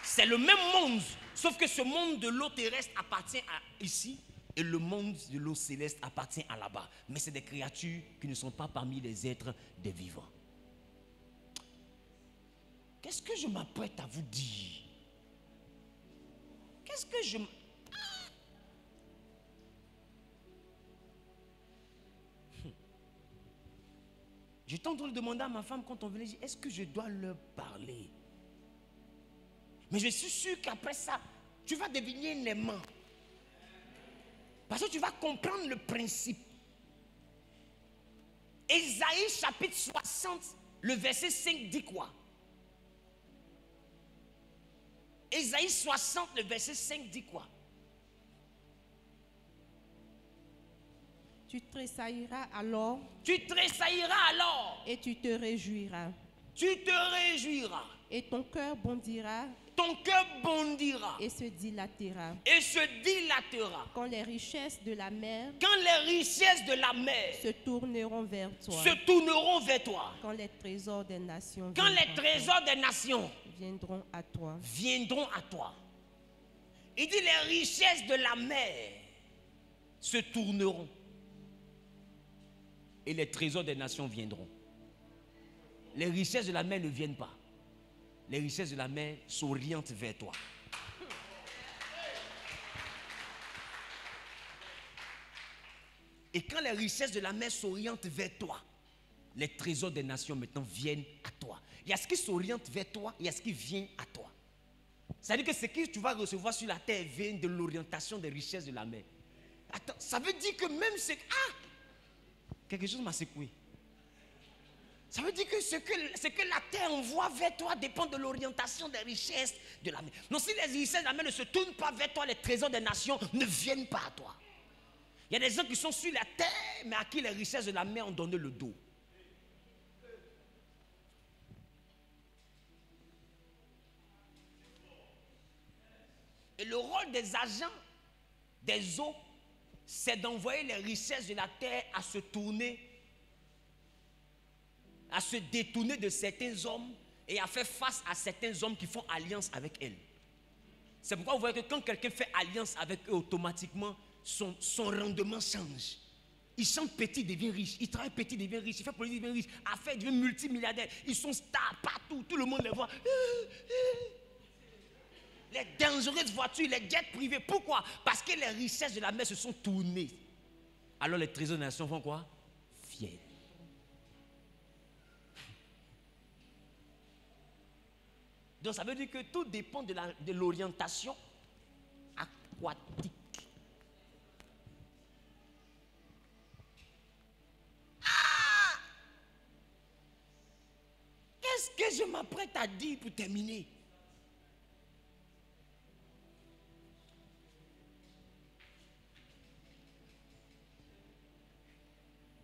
C'est le même monde, sauf que ce monde de l'eau terrestre appartient à ici et le monde de l'eau céleste appartient à là-bas. Mais c'est des créatures qui ne sont pas parmi les êtres des vivants. Qu'est-ce que je m'apprête à vous dire? Qu'est-ce que je... J'étais en train de demander à ma femme quand on venait, est-ce que je dois leur parler? Mais je suis sûr qu'après ça, tu vas devenir un aimant. Parce que tu vas comprendre le principe. Ésaïe chapitre 60, le verset 5 dit quoi? Ésaïe 60, le verset 5 dit quoi? Tu tressailleras alors. Tu tressailleras alors. Et tu te réjouiras. Tu te réjouiras. Et ton cœur bondira. Ton cœur bondira. Et se dilatera. Et se dilatera. Quand les richesses de la mer. Quand les richesses de la mer. Se tourneront vers toi. Se tourneront vers toi. Quand les trésors des nations. Quand les trésors des nations. Viendront à toi. Viendront à toi. Il dit les richesses de la mer se tourneront. Et les trésors des nations viendront. Les richesses de la mer ne viennent pas. Les richesses de la mer s'orientent vers toi. Et quand les richesses de la mer s'orientent vers toi, les trésors des nations maintenant viennent à toi. Il y a ce qui s'oriente vers toi, il y a ce qui vient à toi. C'est-à-dire que ce que tu vas recevoir sur la terre vient de l'orientation des richesses de la mer. Attends, ça veut dire que même ce... Ah! Quelque chose m'a secoué. Ça veut dire que ce que la terre envoie vers toi dépend de l'orientation des richesses de la mer. Donc si les richesses de la mer ne se tournent pas vers toi, les trésors des nations ne viennent pas à toi. Il y a des gens qui sont sur la terre, mais à qui les richesses de la mer ont donné le dos. Et le rôle des agents des eaux, c'est d'envoyer les richesses de la terre à se tourner, à se détourner de certains hommes et à faire face à certains hommes qui font alliance avec elles. C'est pourquoi vous voyez que quand quelqu'un fait alliance avec eux, automatiquement, son rendement change. Il chante petit, il devient riche. Il travaille petit, il devient riche. Il fait politique, il devient riche. Affaire, il devient multimilliardaire. Ils sont stars partout. Tout le monde les voit. Les dangereuses voitures, les jets privés. Pourquoi? Parce que les richesses de la mer se sont tournées. Alors les trésors de la nation font quoi? Viennent. Donc ça veut dire que tout dépend de l'orientation aquatique. Ah! Qu'est-ce que je m'apprête à dire pour terminer?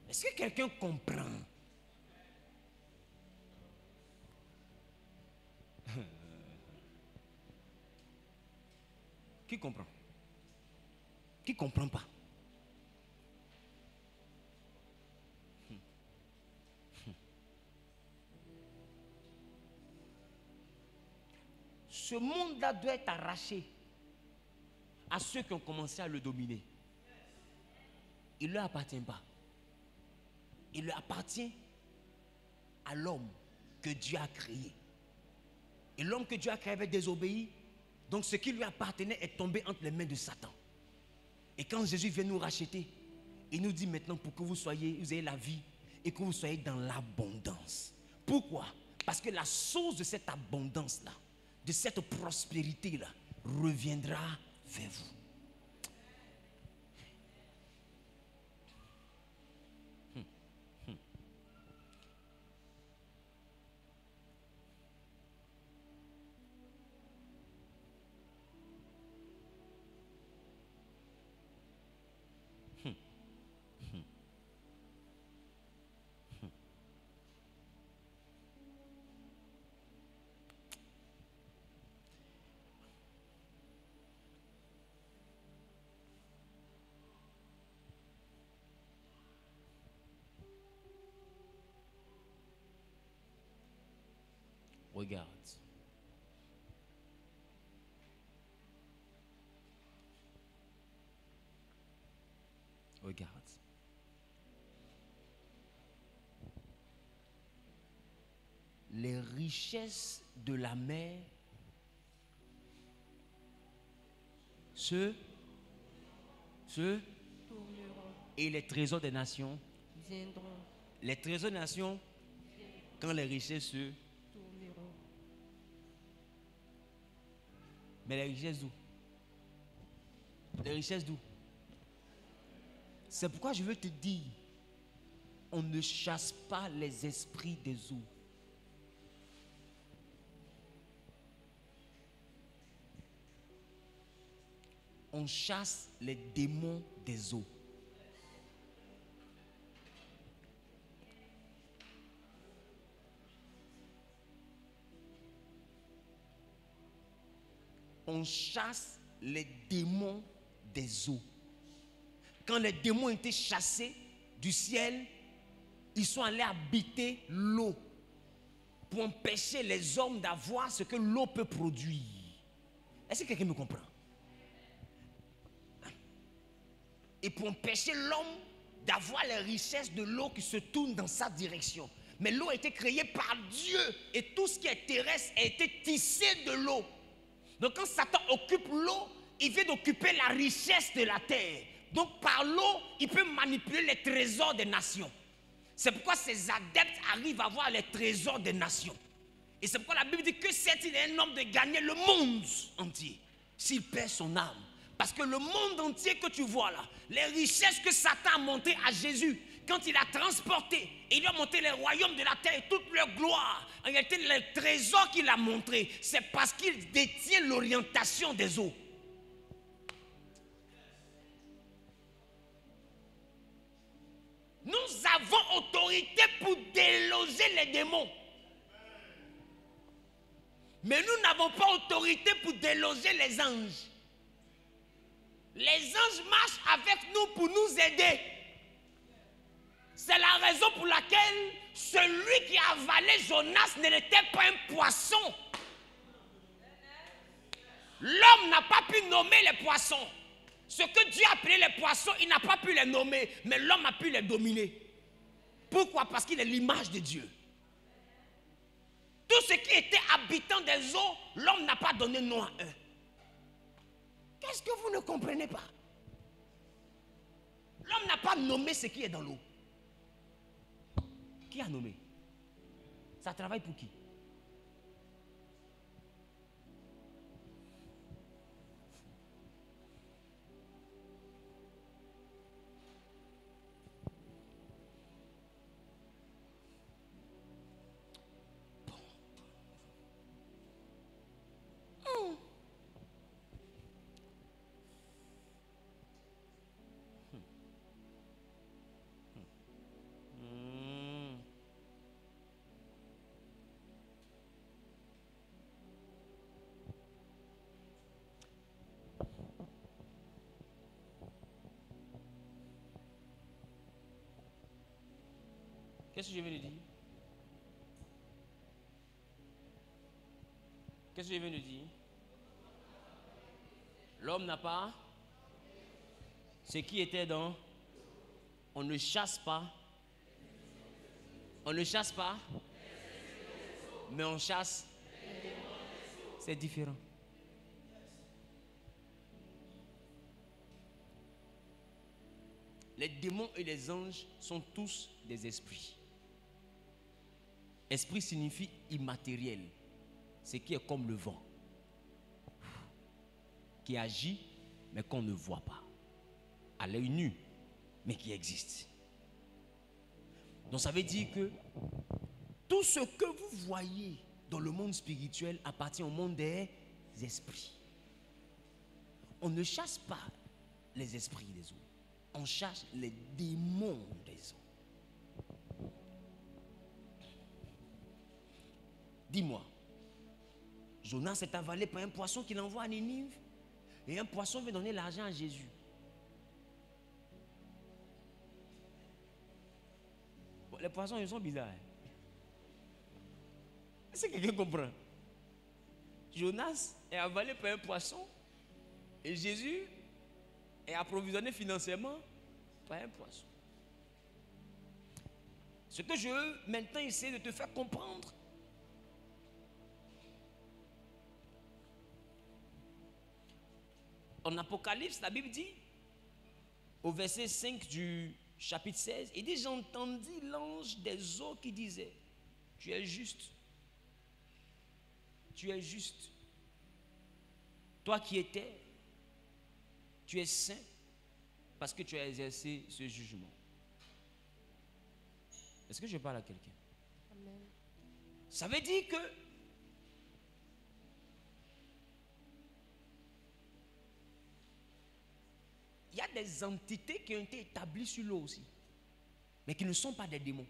Est-ce que quelqu'un comprend? Qui comprend? Qui ne comprend pas? Ce monde-là doit être arraché à ceux qui ont commencé à le dominer. Il ne leur appartient pas. Il leur appartient à l'homme que Dieu a créé. Et l'homme que Dieu a créé avait désobéi. Donc ce qui lui appartenait est tombé entre les mains de Satan. Et quand Jésus vient nous racheter, il nous dit maintenant pour que vous ayez la vie et que vous soyez dans l'abondance. Pourquoi? Parce que la source de cette abondance-là, de cette prospérité-là, reviendra vers vous. Regarde. Regarde. Les richesses de la mer et les trésors des nations viendront. Les trésors des nations, quand les richesses se Tourneront. Mais les richesses d'où? Les richesses d'où? C'est pourquoi je veux te dire, on ne chasse pas les esprits des eaux. On chasse les démons des eaux. On chasse les démons des eaux. Quand les démons ont été chassés du ciel, ils sont allés habiter l'eau pour empêcher les hommes d'avoir ce que l'eau peut produire. Est-ce que quelqu'un me comprend? Et pour empêcher l'homme d'avoir les richesses de l'eau qui se tournent dans sa direction. Mais l'eau a été créée par Dieu et tout ce qui est terrestre a été tissé de l'eau. Donc quand Satan occupe l'eau, il vient d'occuper la richesse de la terre. Donc par l'eau, il peut manipuler les trésors des nations. C'est pourquoi ces adeptes arrivent à voir les trésors des nations. Et c'est pourquoi la Bible dit que c'est il est un homme de gagner le monde entier s'il perd son âme. Parce que le monde entier que tu vois là, les richesses que Satan a montées à Jésus, quand il a transporté, et il lui a montré les royaumes de la terre et toute leur gloire, en réalité les trésors qu'il a montrés, c'est parce qu'il détient l'orientation des eaux. Nous avons autorité pour déloger les démons. Mais nous n'avons pas autorité pour déloger les anges. Les anges marchent avec nous pour nous aider. C'est la raison pour laquelle celui qui a avalé Jonas n'était pas un poisson. L'homme n'a pas pu nommer les poissons. Ce que Dieu a appelé les poissons, il n'a pas pu les nommer, mais l'homme a pu les dominer. Pourquoi? Parce qu'il est l'image de Dieu. Tout ce qui était habitant des eaux, l'homme n'a pas donné nom à eux. Qu'est-ce que vous ne comprenez pas? L'homme n'a pas nommé ce qui est dans l'eau. Qui a nommé? Ça travaille pour qui? Qu'est-ce que je viens de dire? Qu'est-ce que je viens de dire? L'homme n'a pas ce qui était dans. On ne chasse pas. On ne chasse pas. Mais on chasse. C'est différent. Les démons et les anges sont tous des esprits. Esprit signifie immatériel, ce qui est comme le vent, qui agit mais qu'on ne voit pas, à l'œil nu, mais qui existe. Donc ça veut dire que tout ce que vous voyez dans le monde spirituel appartient au monde des esprits. On ne chasse pas les esprits des eaux, on chasse les démons des eaux. Dis-moi, Jonas est avalé par un poisson qu'il envoie à Ninive et un poisson veut donner l'argent à Jésus. Bon, les poissons, ils sont bizarres. Est-ce que quelqu'un comprend? Jonas est avalé par un poisson et Jésus est approvisionné financièrement par un poisson. Ce que je veux maintenant essayer de te faire comprendre, en Apocalypse, la Bible dit, au verset 5 du chapitre 16, il dit, j'entendis l'ange des eaux qui disait, tu es juste. Tu es juste. Toi qui étais, tu es saint parce que tu as exercé ce jugement. Est-ce que je parle à quelqu'un? Amen. Ça veut dire que il y a des entités qui ont été établies sur l'eau aussi, mais qui ne sont pas des démons.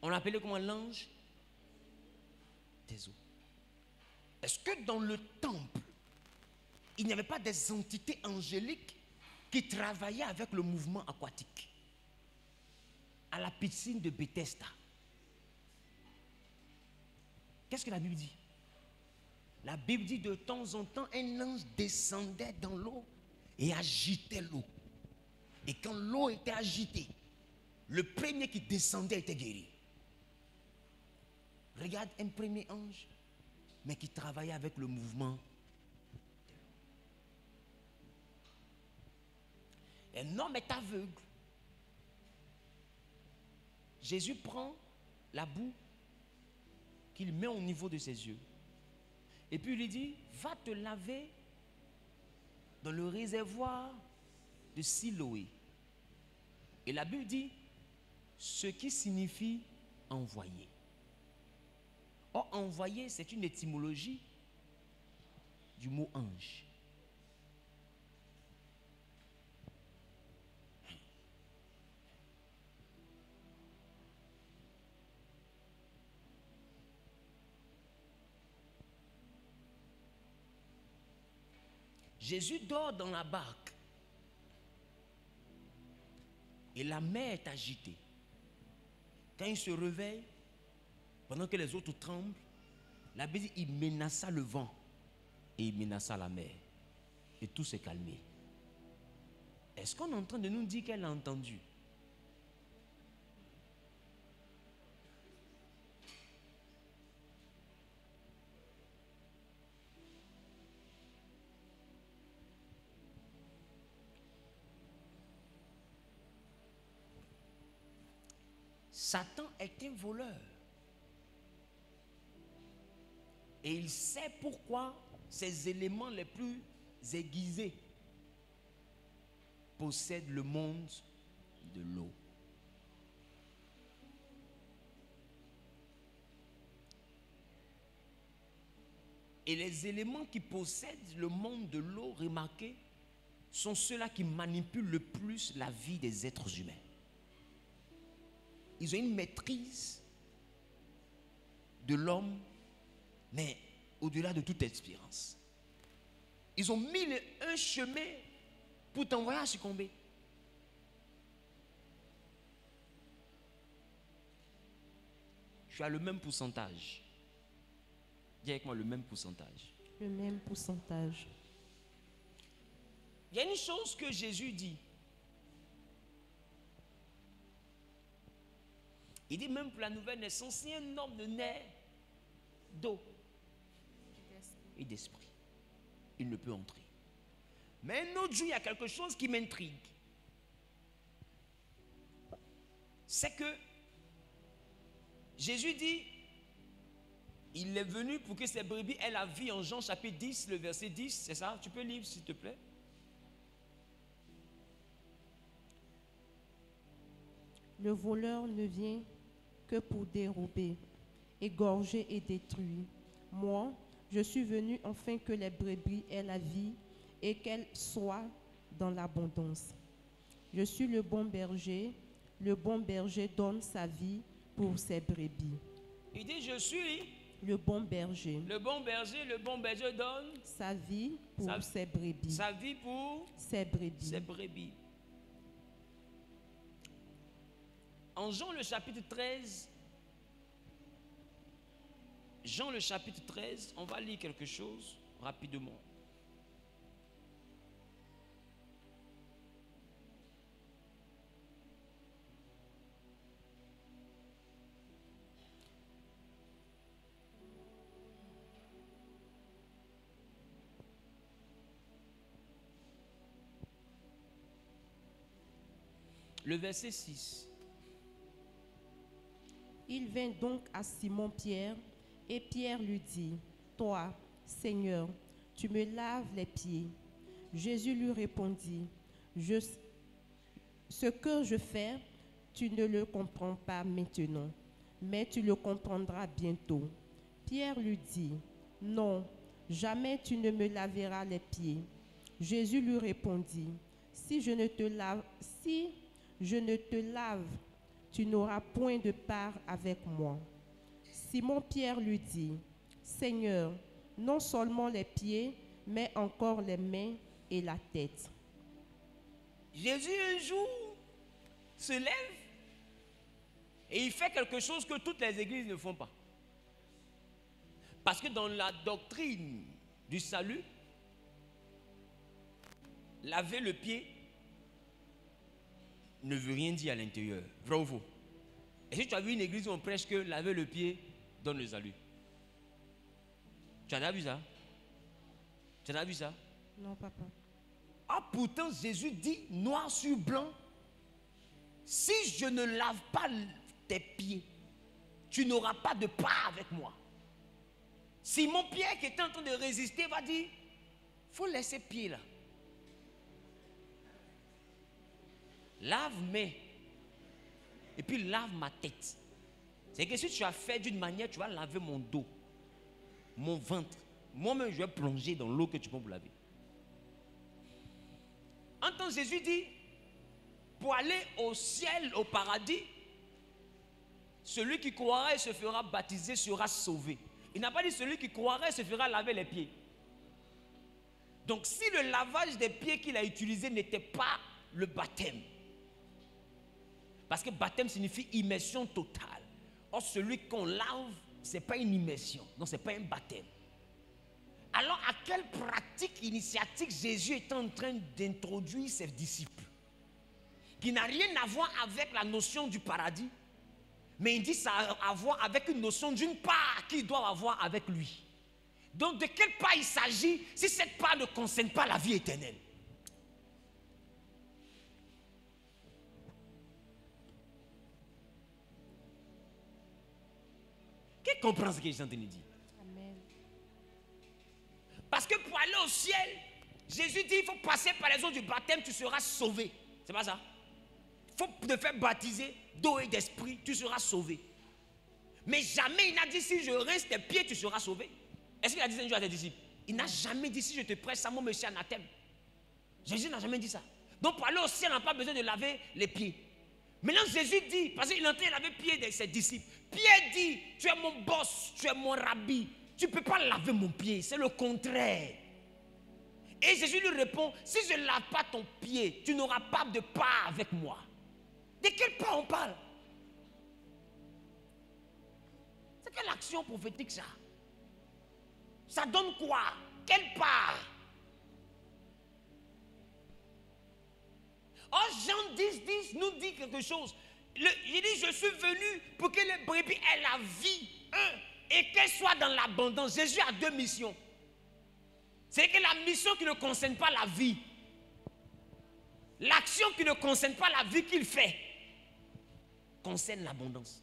On l'appelait comment? L'ange des eaux. Est-ce que dans le temple, il n'y avait pas des entités angéliques qui travaillaient avec le mouvement aquatique? À la piscine de Bethesda. Qu'est-ce que la Bible dit? La Bible dit de temps en temps, un ange descendait dans l'eau et agitait l'eau. Et quand l'eau était agitée, le premier qui descendait était guéri. Regarde un premier ange, mais qui travaillait avec le mouvement de l'eau. Un homme est aveugle. Jésus prend la boue qu'il met au niveau de ses yeux. Et puis il lui dit, va te laver dans le réservoir de Siloé. Et la Bible dit, ce qui signifie envoyer. Or, envoyer, c'est une étymologie du mot ange. Jésus dort dans la barque et la mer est agitée. Quand il se réveille, pendant que les autres tremblent, la Bible dit il menaça le vent et il menaça la mer et tout s'est calmé. Est-ce qu'on est en train de nous dire qu'elle a entendu? Satan est un voleur. Et il sait pourquoi ces éléments les plus aiguisés possèdent le monde de l'eau. Et les éléments qui possèdent le monde de l'eau, remarquez, sont ceux-là qui manipulent le plus la vie des êtres humains. Ils ont une maîtrise de l'homme, mais au-delà de toute espérance. Ils ont mis un chemin pour t'envoyer à succomber. Tu as le même pourcentage. Dis avec moi le même pourcentage. Le même pourcentage. Il y a une chose que Jésus dit. Il dit même pour la nouvelle naissance, si un homme ne naît d'eau et d'esprit, il ne peut entrer. Mais un autre jour, il y a quelque chose qui m'intrigue. C'est que Jésus dit, il est venu pour que ces brebis aient la vie en Jean chapitre 10, le verset 10, c'est ça? Tu peux lire s'il te plaît? Le voleur ne vient que pour dérober, égorger et détruire. Moi, je suis venu afin que les brebis aient la vie et qu'elles soient dans l'abondance. Je suis le bon berger donne sa vie pour ses brebis. Il dit, je suis le bon berger. Le bon berger donne sa vie pour ses brebis. Sa vie pour ses brebis. Ses brebis. En Jean le chapitre 13, Jean le chapitre 13, on va lire quelque chose rapidement. Le verset 6. Il vint donc à Simon-Pierre, et Pierre lui dit, « Toi, Seigneur, tu me laves les pieds. » Jésus lui répondit, « Ce que je fais, tu ne le comprends pas maintenant, mais tu le comprendras bientôt. » Pierre lui dit, « Non, jamais tu ne me laveras les pieds. » Jésus lui répondit, « Si je ne te lave, tu n'auras point de part avec moi. » Simon-Pierre lui dit, « Seigneur, non seulement les pieds, mais encore les mains et la tête. » Jésus un jour se lève et il fait quelque chose que toutes les églises ne font pas. Parce que dans la doctrine du salut, laver le pied ne veut rien dire à l'intérieur. Vrai ou faux? Est-ce que tu as vu une église où on prêche que laver le pied donne le salut? Tu en as vu ça? Tu en as vu ça? Non, papa. Ah, pourtant Jésus dit noir sur blanc, si je ne lave pas tes pieds, tu n'auras pas de part avec moi. Simon Pierre qui était en train de résister va dire, il faut laisser pied là. Lave-moi et puis lave ma tête. C'est que si tu as fait d'une manière, tu vas laver mon dos, mon ventre. Moi-même, je vais plonger dans l'eau que tu peux me laver. Entends Jésus dit, pour aller au ciel, au paradis, celui qui croira et se fera baptiser sera sauvé. Il n'a pas dit celui qui croira et se fera laver les pieds. Donc si le lavage des pieds qu'il a utilisé n'était pas le baptême, parce que baptême signifie immersion totale. Or, celui qu'on lave, ce n'est pas une immersion. Donc, ce n'est pas un baptême. Alors, à quelle pratique initiatique Jésus est en train d'introduire ses disciples? Qui n'a rien à voir avec la notion du paradis. Mais il dit ça a à voir avec une notion d'une part qu'il doit avoir avec lui. Donc, de quelle part il s'agit si cette part ne concerne pas la vie éternelle? Qui comprend ce que je suis en train de dire? Amen. Parce que pour aller au ciel, Jésus dit il faut passer par les eaux du baptême, tu seras sauvé. C'est pas ça? Il faut te faire baptiser d'eau et d'esprit, tu seras sauvé. Mais jamais il n'a dit si je rince tes pieds, tu seras sauvé. Est-ce qu'il a dit ça un jour à ses disciples? Il n'a jamais dit si je te presse ça, mon monsieur anathème. Jésus n'a jamais dit ça. Donc pour aller au ciel, on n'a pas besoin de laver les pieds. Maintenant Jésus dit, parce qu'il est en train de laver les pieds de ses disciples. Pierre dit, tu es mon boss, tu es mon rabbi. Tu ne peux pas laver mon pied, c'est le contraire. Et Jésus lui répond, si je ne lave pas ton pied, tu n'auras pas de part avec moi. De quelle part on parle? C'est quelle action prophétique ça? Ça donne quoi? Quelle part? Or Jean 10 nous dit quelque chose. Il dit, je suis venu pour que les brebis aient la vie, et qu'elles soient dans l'abondance. Jésus a deux missions. C'est que la mission qui ne concerne pas la vie, l'action qui ne concerne pas la vie qu'il fait, concerne l'abondance.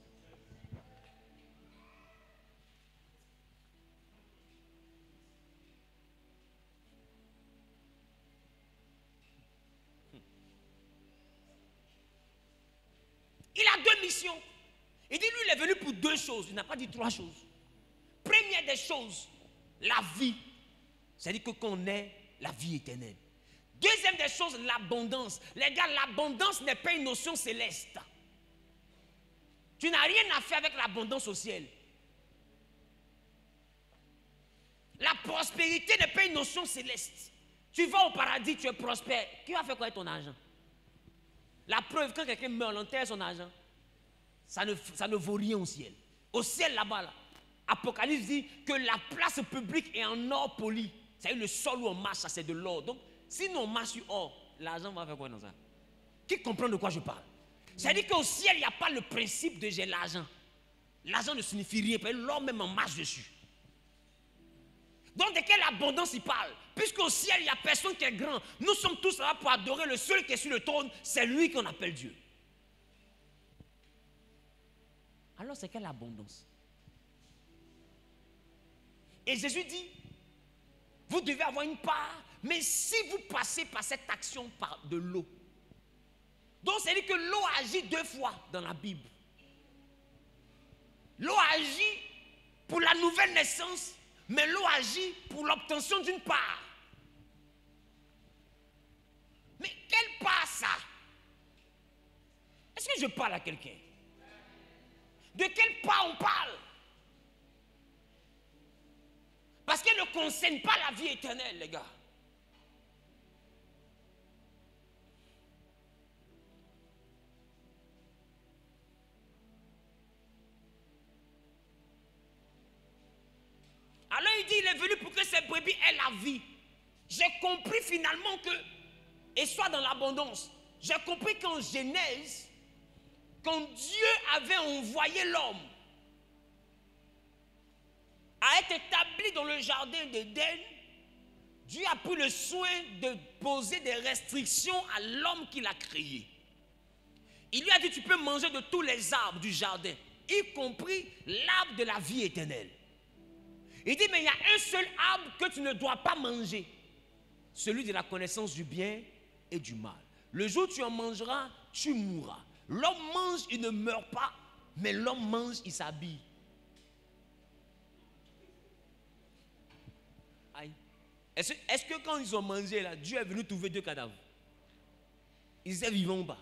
Il a deux missions. Il dit, lui, il est venu pour deux choses. Il n'a pas dit trois choses. Première des choses, la vie. C'est-à-dire que qu'on ait la vie éternelle. Deuxième des choses, l'abondance. Les gars, l'abondance n'est pas une notion céleste. Tu n'as rien à faire avec l'abondance au ciel. La prospérité n'est pas une notion céleste. Tu vas au paradis, tu es prospère. Qui va faire quoi avec ton argent? La preuve, quand quelqu'un meurt, on enterre son argent. Ça ne vaut rien au ciel. Au ciel là-bas, là, Apocalypse dit que la place publique est en or poli. C'est-à-dire le sol où on marche, ça c'est de l'or. Donc, si nous on marche sur or, l'argent va faire quoi dans ça? Qui comprend de quoi je parle? C'est-à-dire qu'au ciel, il n'y a pas le principe de j'ai l'argent. L'argent ne signifie rien, parce que l'or même en marche dessus. Donc, de quelle abondance il parle? Puisqu'au ciel, il n'y a personne qui est grand. Nous sommes tous là pour adorer le seul qui est sur le trône. C'est lui qu'on appelle Dieu. Alors, c'est quelle abondance? Et Jésus dit, vous devez avoir une part, mais si vous passez par cette action de l'eau. Donc, c'est-à-dire que l'eau agit 2 fois dans la Bible. L'eau agit pour la nouvelle naissance, mais l'eau agit pour l'obtention d'une part. Mais quelle part ça? Est-ce que je parle à quelqu'un? De quelle part on parle? Parce qu'elle ne concerne pas la vie éternelle, les gars. Alors il dit, il est venu pour que ces brebis aient la vie. J'ai compris finalement que, et soit dans l'abondance, j'ai compris qu'en Genèse, quand Dieu avait envoyé l'homme à être établi dans le jardin d'Éden, Dieu a pris le soin de poser des restrictions à l'homme qu'il a créé. Il lui a dit, tu peux manger de tous les arbres du jardin, y compris l'arbre de la vie éternelle. Il dit, mais il y a un seul arbre que tu ne dois pas manger, celui de la connaissance du bien et du mal. Le jour où tu en mangeras, tu mourras. L'homme mange, il ne meurt pas, mais l'homme mange, il s'habille. Aïe. Est-ce que quand ils ont mangé là, Dieu est venu trouver 2 cadavres? Ils étaient vivants ou pas?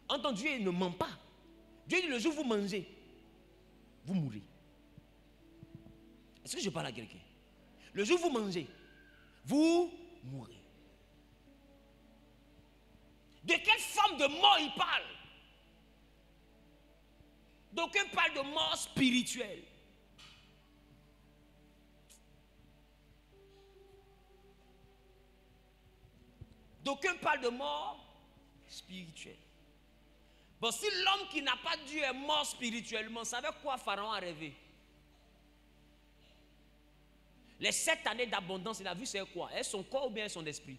Entendu, Dieu ne ment pas. Dieu dit, le jour où vous mangez, vous mourrez. Est-ce que je parle à quelqu'un? Le jour où vous mangez, vous mourrez. De quelle forme de mort il parle? D'aucuns parlent de mort spirituelle. D'aucuns parlent de mort spirituelle. Bon, si l'homme qui n'a pas Dieu est mort spirituellement, savez quoi Pharaon a rêvé? Les 7 années d'abondance, il a vu c'est quoi? Est-ce son corps ou bien son esprit?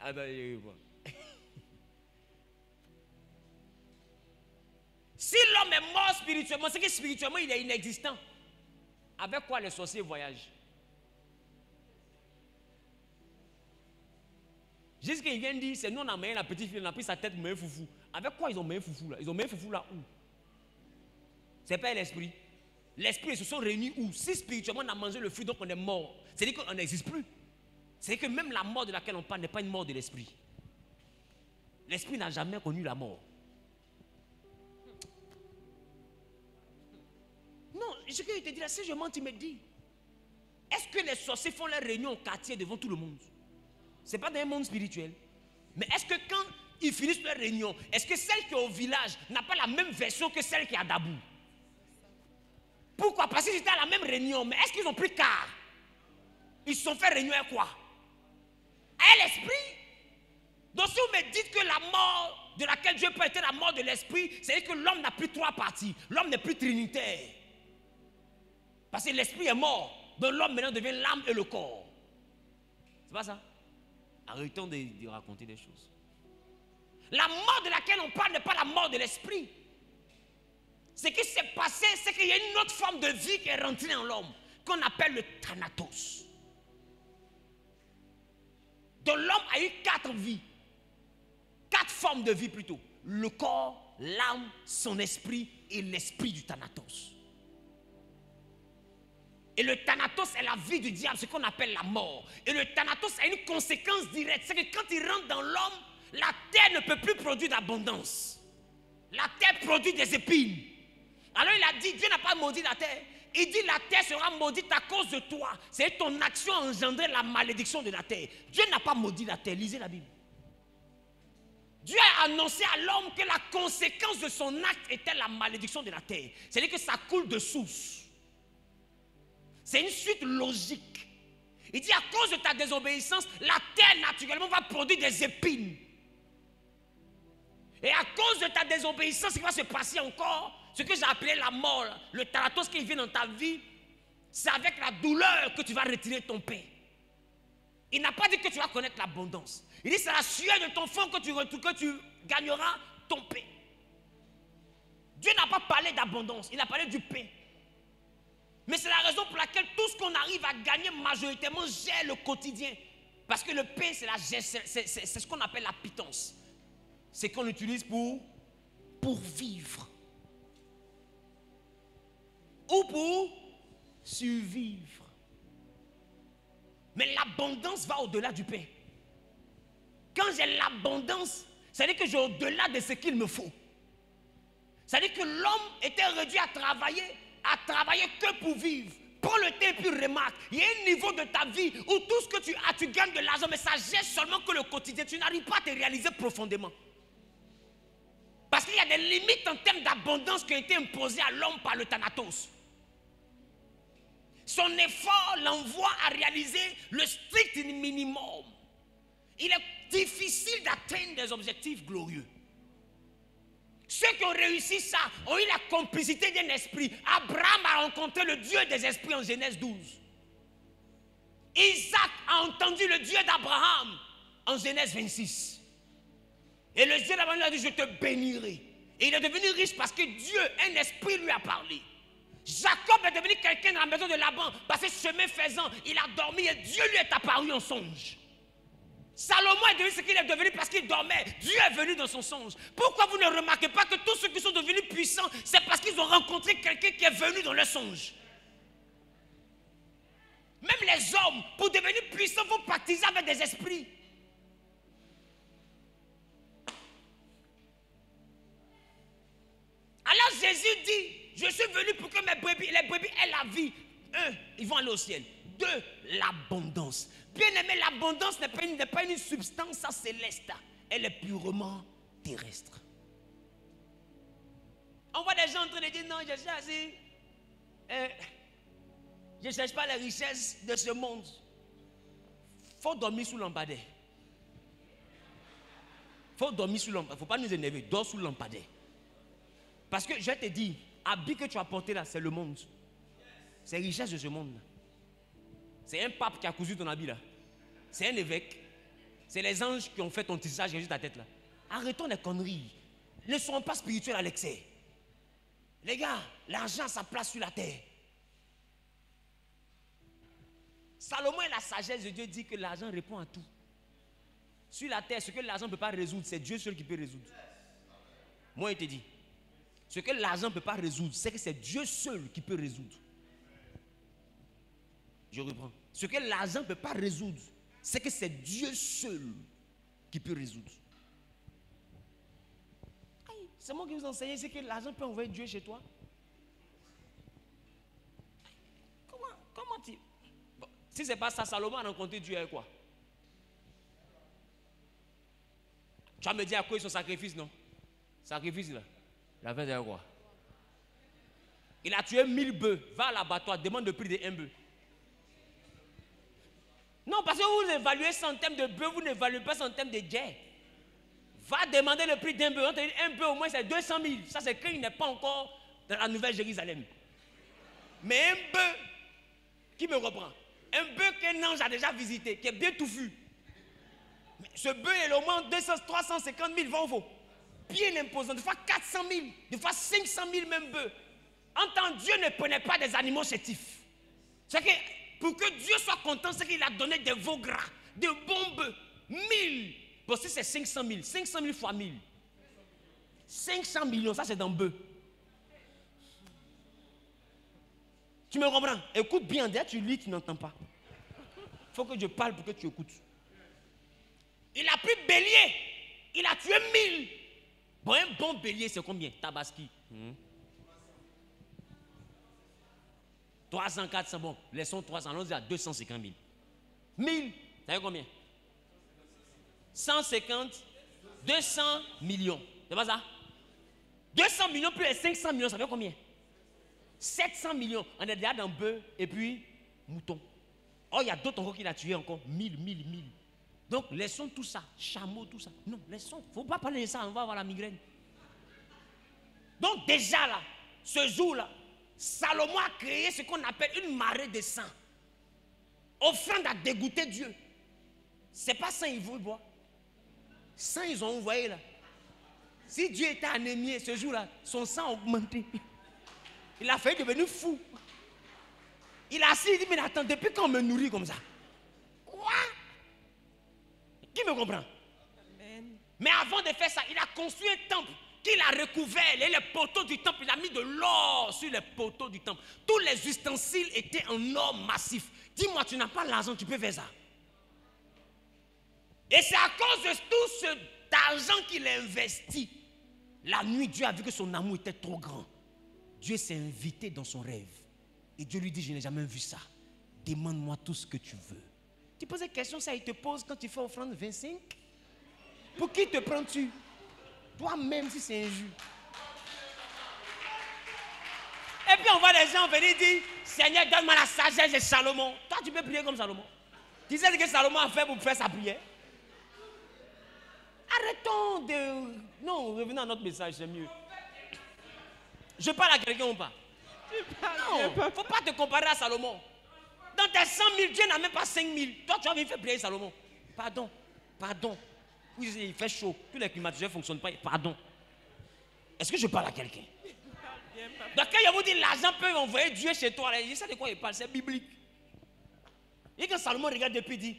Ah ben, si l'homme est mort spirituellement, c'est que spirituellement il est inexistant. Avec quoi les sorciers voyagent? Juste qu'ils viennent dire, c'est nous on a mené la petite fille, on a pris sa tête, mais un foufou. Avec quoi ils ont mené foufou là? Ils ont mené foufou là où? C'est pas l'esprit. L'esprit, ils se sont réunis où? Si spirituellement on a mangé le fruit, donc on est mort. C'est-à-dire qu'on n'existe plus. C'est-à-dire que même la mort de laquelle on parle n'est pas une mort de l'esprit. L'esprit n'a jamais connu la mort. Non, ce que je te dis là, si je mens, tu me dis. Est-ce que les sorciers font leur réunion au quartier devant tout le monde? Ce n'est pas dans un monde spirituel. Mais est-ce que quand ils finissent leur réunion, est-ce que celle qui est au village n'a pas la même version que celle qui est à Dabou? Pourquoi? Parce qu'ils étaient à la même réunion. Mais est-ce qu'ils ont pris quart? Ils se sont fait réunion à quoi? À l'esprit. Donc si vous me dites que la mort de laquelle Dieu peut être la mort de l'esprit, c'est que l'homme n'a plus 3 parties. L'homme n'est plus trinitaire. Parce que l'esprit est mort. Donc l'homme maintenant devient l'âme et le corps. C'est pas ça? Arrêtons de raconter des choses. La mort de laquelle on parle n'est pas la mort de l'esprit. Ce qui s'est passé, c'est qu'il y a une autre forme de vie qui est rentrée en l'homme, qu'on appelle le thanatos. Donc l'homme a eu 4 vies. 4 formes de vie plutôt. Le corps, l'âme, son esprit et l'esprit du thanatos. Et le thanatos est la vie du diable, ce qu'on appelle la mort. Et le thanatos a une conséquence directe. C'est que quand il rentre dans l'homme, la terre ne peut plus produire d'abondance. La terre produit des épines. Alors il a dit, Dieu n'a pas maudit la terre. Il dit, la terre sera maudite à cause de toi. C'est ton action a engendré la malédiction de la terre. Dieu n'a pas maudit la terre. Lisez la Bible. Dieu a annoncé à l'homme que la conséquence de son acte était la malédiction de la terre. C'est-à-dire que ça coule de source. C'est une suite logique. Il dit à cause de ta désobéissance, la terre naturellement va produire des épines. Et à cause de ta désobéissance, ce qui va se passer encore, ce que j'ai appelé la mort, le thanatos qui vient dans ta vie, c'est avec la douleur que tu vas retirer ton pain. Il n'a pas dit que tu vas connaître l'abondance. Il dit c'est la sueur de ton front que tu gagneras ton pain. Dieu n'a pas parlé d'abondance, il a parlé du pain. Mais c'est la raison pour laquelle tout ce qu'on arrive à gagner majoritairement gère le quotidien. Parce que le pain, c'est ce qu'on appelle la pitance. C'est qu'on utilise pour vivre. Ou pour survivre. Mais l'abondance va au-delà du pain. Quand j'ai l'abondance, ça veut dire que j'ai au-delà de ce qu'il me faut. Ça veut dire que l'homme était réduit à travailler que pour vivre. Prends le temps et puis remarque, il y a un niveau de ta vie où tout ce que tu as, tu gagnes de l'argent, mais ça gère seulement que le quotidien. Tu n'arrives pas à te réaliser profondément. Parce qu'il y a des limites en termes d'abondance qui ont été imposées à l'homme par le thanatos. Son effort l'envoie à réaliser le strict minimum. Il est difficile d'atteindre des objectifs glorieux. Ceux qui ont réussi ça ont eu la complicité d'un esprit. Abraham a rencontré le Dieu des esprits en Genèse 12. Isaac a entendu le Dieu d'Abraham en Genèse 26. Et le Dieu d'Abraham lui a dit, je te bénirai. Et il est devenu riche parce que Dieu, un esprit lui a parlé. Jacob est devenu quelqu'un dans la maison de Laban parce que chemin faisant, il a dormi et Dieu lui est apparu en songe. Salomon est devenu ce qu'il est devenu parce qu'il dormait. Dieu est venu dans son songe. Pourquoi vous ne remarquez pas que tous ceux qui sont devenus puissants, c'est parce qu'ils ont rencontré quelqu'un qui est venu dans leur songe. Même les hommes, pour devenir puissants, vont pactiser avec des esprits. Alors Jésus dit, je suis venu pour que les brebis aient la vie. 1, ils vont aller au ciel. 2, l'abondance. Bien aimé, l'abondance n'est pas une substance céleste. Elle est purement terrestre. On voit des gens en train de dire, non, je ne cherche pas les richesses de ce monde. Il faut dormir sous lampadaire. Il faut dormir sous lampadaire. Il ne faut pas nous énerver. Dors sous lampadaire. Parce que je vais te dire, l'habit que tu as porté là, c'est le monde. C'est les richesses de ce monde. C'est un pape qui a cousu ton habit là. C'est un évêque. C'est les anges qui ont fait ton tissage sur ta tête là. Arrêtons les conneries. Ne soyons pas spirituels à l'excès. Les gars, l'argent a sa place sur la terre. Salomon et la sagesse de Dieu dit que l'argent répond à tout. Sur la terre, ce que l'argent ne peut pas résoudre, c'est Dieu seul qui peut résoudre. Moi, il te dit. Ce que l'argent ne peut pas résoudre, c'est que c'est Dieu seul qui peut résoudre. Je reprends. Ce que l'argent ne peut pas résoudre, c'est que c'est Dieu seul qui peut résoudre. C'est moi qui vous enseigne, c'est que l'argent peut envoyer Dieu chez toi. Comment tu... Bon, si ce n'est pas ça, Salomon a rencontré Dieu avec quoi? Tu vas me dire à quoi son sacrifice, non? Sacrifice là. Il a fait derrière quoi? Il a tué 1000 bœufs. Va à l'abattoir, demande le prix de 1 bœuf. Non, parce que vous évaluez ça en termes de bœuf, vous n'évaluez pas ça en termes de guerre. Va demander le prix d'un bœuf. On te dit 1 bœuf au moins c'est 200 000. Ça c'est qu'il n'est pas encore dans la Nouvelle Jérusalem. Mais un bœuf, qui me reprend? Un bœuf qu'un ange a déjà visité, qui est bien touffu. Mais ce bœuf est au moins 200, 350 000 vont vaut. Bien imposant, des fois 400 000, des fois 500 000 même bœufs. En tant que Dieu ne prenait pas des animaux chétifs. C'est que pour que Dieu soit content, c'est qu'il a donné des veaux gras, de bons bœufs. 1000. Bon, si c'est 500 000, 500 000 fois 1000. 500 millions, ça c'est dans bœuf. Tu me comprends? Écoute bien, d'ailleurs tu lis, tu n'entends pas. Il faut que je parle pour que tu écoutes. Il a pris bélier. Il a tué 1000. Bon, un bon bélier, c'est combien? Tabaski. 300, 400, bon, laissons 300, on dit à 250 000. 1000, ça fait combien? 150, 200 millions. C'est pas ça? 200 millions plus les 500 millions, ça fait combien? 700 millions. On est déjà dans bœuf et puis mouton. Oh, il y a d'autres encore qui l'a tué encore. 1000. Donc, laissons tout ça. Chameau, tout ça. Non, laissons. Il ne faut pas parler de ça, on va avoir la migraine. Donc, déjà là, ce jour-là, Salomon a créé ce qu'on appelle une marée de sang. Offrande à dégoûter Dieu. Ce n'est pas sang, ils vont boire. Sang, ils ont envoyé là. Si Dieu était anémié ce jour-là, son sang a augmenté. Il a failli devenir fou. Il a assis, il dit, mais attends, depuis quand on me nourrit comme ça? Quoi? Qui me comprend? Amen. Mais avant de faire ça, il a construit un temple qu'il a recouvert. Et les poteaux du temple, il a mis de l'or sur les poteaux du temple. Tous les ustensiles étaient en or massif. Dis-moi, tu n'as pas l'argent, tu peux faire ça. Et c'est à cause de tout cet argent qu'il a investi. La nuit, Dieu a vu que son amour était trop grand. Dieu s'est invité dans son rêve. Et Dieu lui dit, je n'ai jamais vu ça. Demande-moi tout ce que tu veux. Tu poses des questions, ça il te pose quand tu fais offrande 25. Pour qui te prends-tu? Toi-même si c'est injuste. Et puis on voit les gens venir dire, Seigneur, donne-moi la sagesse de Salomon. Toi, tu peux prier comme Salomon. Tu sais ce que Salomon a fait pour faire sa prière? Arrêtons de... Non, revenons à notre message, c'est mieux. Je parle à quelqu'un ou pas? Non, il ne faut pas te comparer à Salomon. Dans tes 100 000, Dieu n'a même pas 5 000. Toi, tu as envie de faire prier Salomon. Pardon. Oui, il fait chaud. Tous les climatiseurs ne fonctionnent pas. Pardon. Est-ce que je parle à quelqu'un? Donc, quand il vous dit l'argent peut envoyer Dieu chez toi, je sais de quoi il parle, c'est biblique. Et quand Salomon regarde depuis, il dit,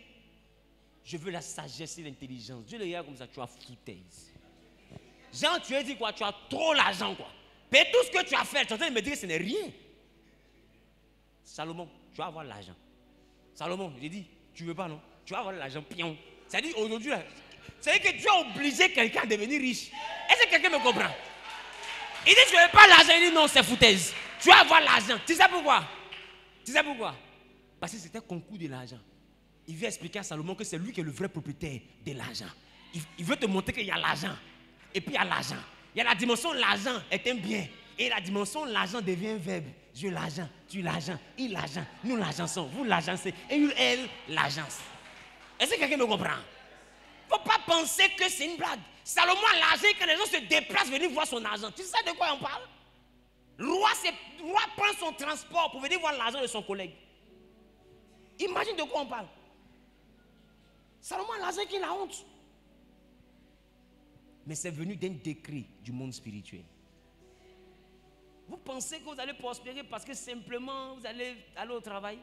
je veux la sagesse et l'intelligence. Dieu le regarde comme ça, tu as foutaise. Jean, tu as dit quoi? Tu as trop l'argent, quoi. Mais tout ce que tu as fait, tu es en train de me dire que ce n'est rien. Salomon, tu vas avoir l'argent. Salomon, j'ai dit, tu veux pas, non? Tu vas avoir l'argent, pion. C'est-à-dire, aujourd'hui, c'est-à-dire que Dieu a obligé quelqu'un à devenir riche. Est-ce que quelqu'un me comprend? Il dit, tu ne veux pas l'argent. Il dit, non, c'est foutaise. Tu vas avoir l'argent. Tu sais pourquoi? Parce que c'était concours de l'argent. Il veut expliquer à Salomon que c'est lui qui est le vrai propriétaire de l'argent. Il veut te montrer qu'il y a l'argent. Et puis il y a l'argent. Il y a la dimension l'argent est un bien. Et la dimension l'argent devient un verbe. Je l'argent, tu l'argent, il l'argent, nous l'argençons, vous l'argencez, et elle l'argence. Est-ce que quelqu'un me comprend? Il ne faut pas penser que c'est une blague. Salomon a l'argent et quand les gens se déplacent venir voir son argent. Tu sais de quoi on parle? Le roi prend son transport pour venir voir l'argent de son collègue. Imagine de quoi on parle. Salomon a l'argent qu'il a honte. Mais c'est venu d'un décret du monde spirituel. Vous pensez que vous allez prospérer parce que simplement vous allez aller au travail?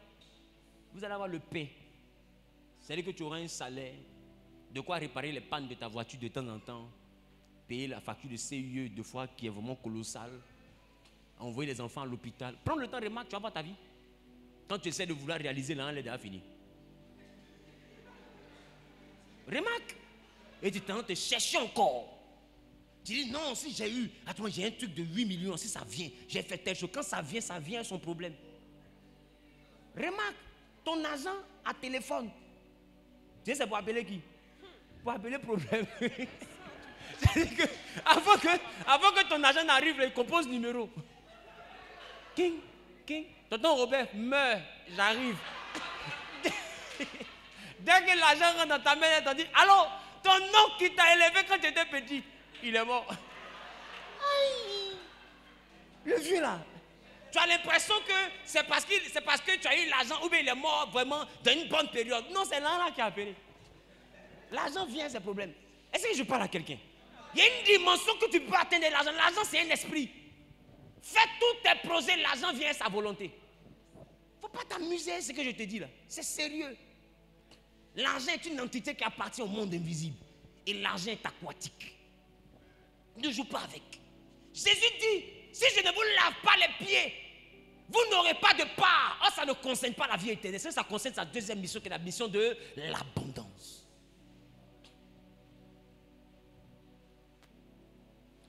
Vous allez avoir le pain. C'est-à-dire que tu auras un salaire, de quoi réparer les pannes de ta voiture de temps en temps, payer la facture de CUE 2 fois qui est vraiment colossale, envoyer les enfants à l'hôpital. Prends le temps, remarque, tu vas voir ta vie. Quand tu essaies de vouloir réaliser l'an, elle est déjà finie. Remarque. Et tu t'en te chercher encore. Tu dis non, si j'ai eu, attends, j'ai un truc de 8 millions, si ça vient, j'ai fait telle chose. Quand ça vient son problème. Remarque, ton agent a téléphone. Tu sais, c'est pour appeler qui? Pour appeler problème. C'est-à-dire que avant que ton agent n'arrive, il compose numéro. King. Tonton Robert meurt, j'arrive. Dès que l'agent rentre dans ta main, il t'a dit, allô, ton oncle qui t'a élevé quand tu étais petit, il est mort. Aïe. Le vieux là. Tu as l'impression que c'est parce que tu as eu l'argent ou bien il est mort vraiment dans une bonne période. Non, c'est là qui a appelé. L'argent vient, c'est le problème. Est-ce que je parle à quelqu'un? Il y a une dimension que tu peux atteindre l'argent. L'argent, c'est un esprit. Fais tous tes projets, l'argent vient à sa volonté. Il ne faut pas t'amuser, ce que je te dis là. C'est sérieux. L'argent est une entité qui appartient au monde invisible. Et l'argent est aquatique. Ne joue pas avec. Jésus dit, si je ne vous lave pas les pieds, vous n'aurez pas de part. Oh, ça ne concerne pas la vie éternelle. Ça concerne sa deuxième mission, qui est la mission de l'abondance.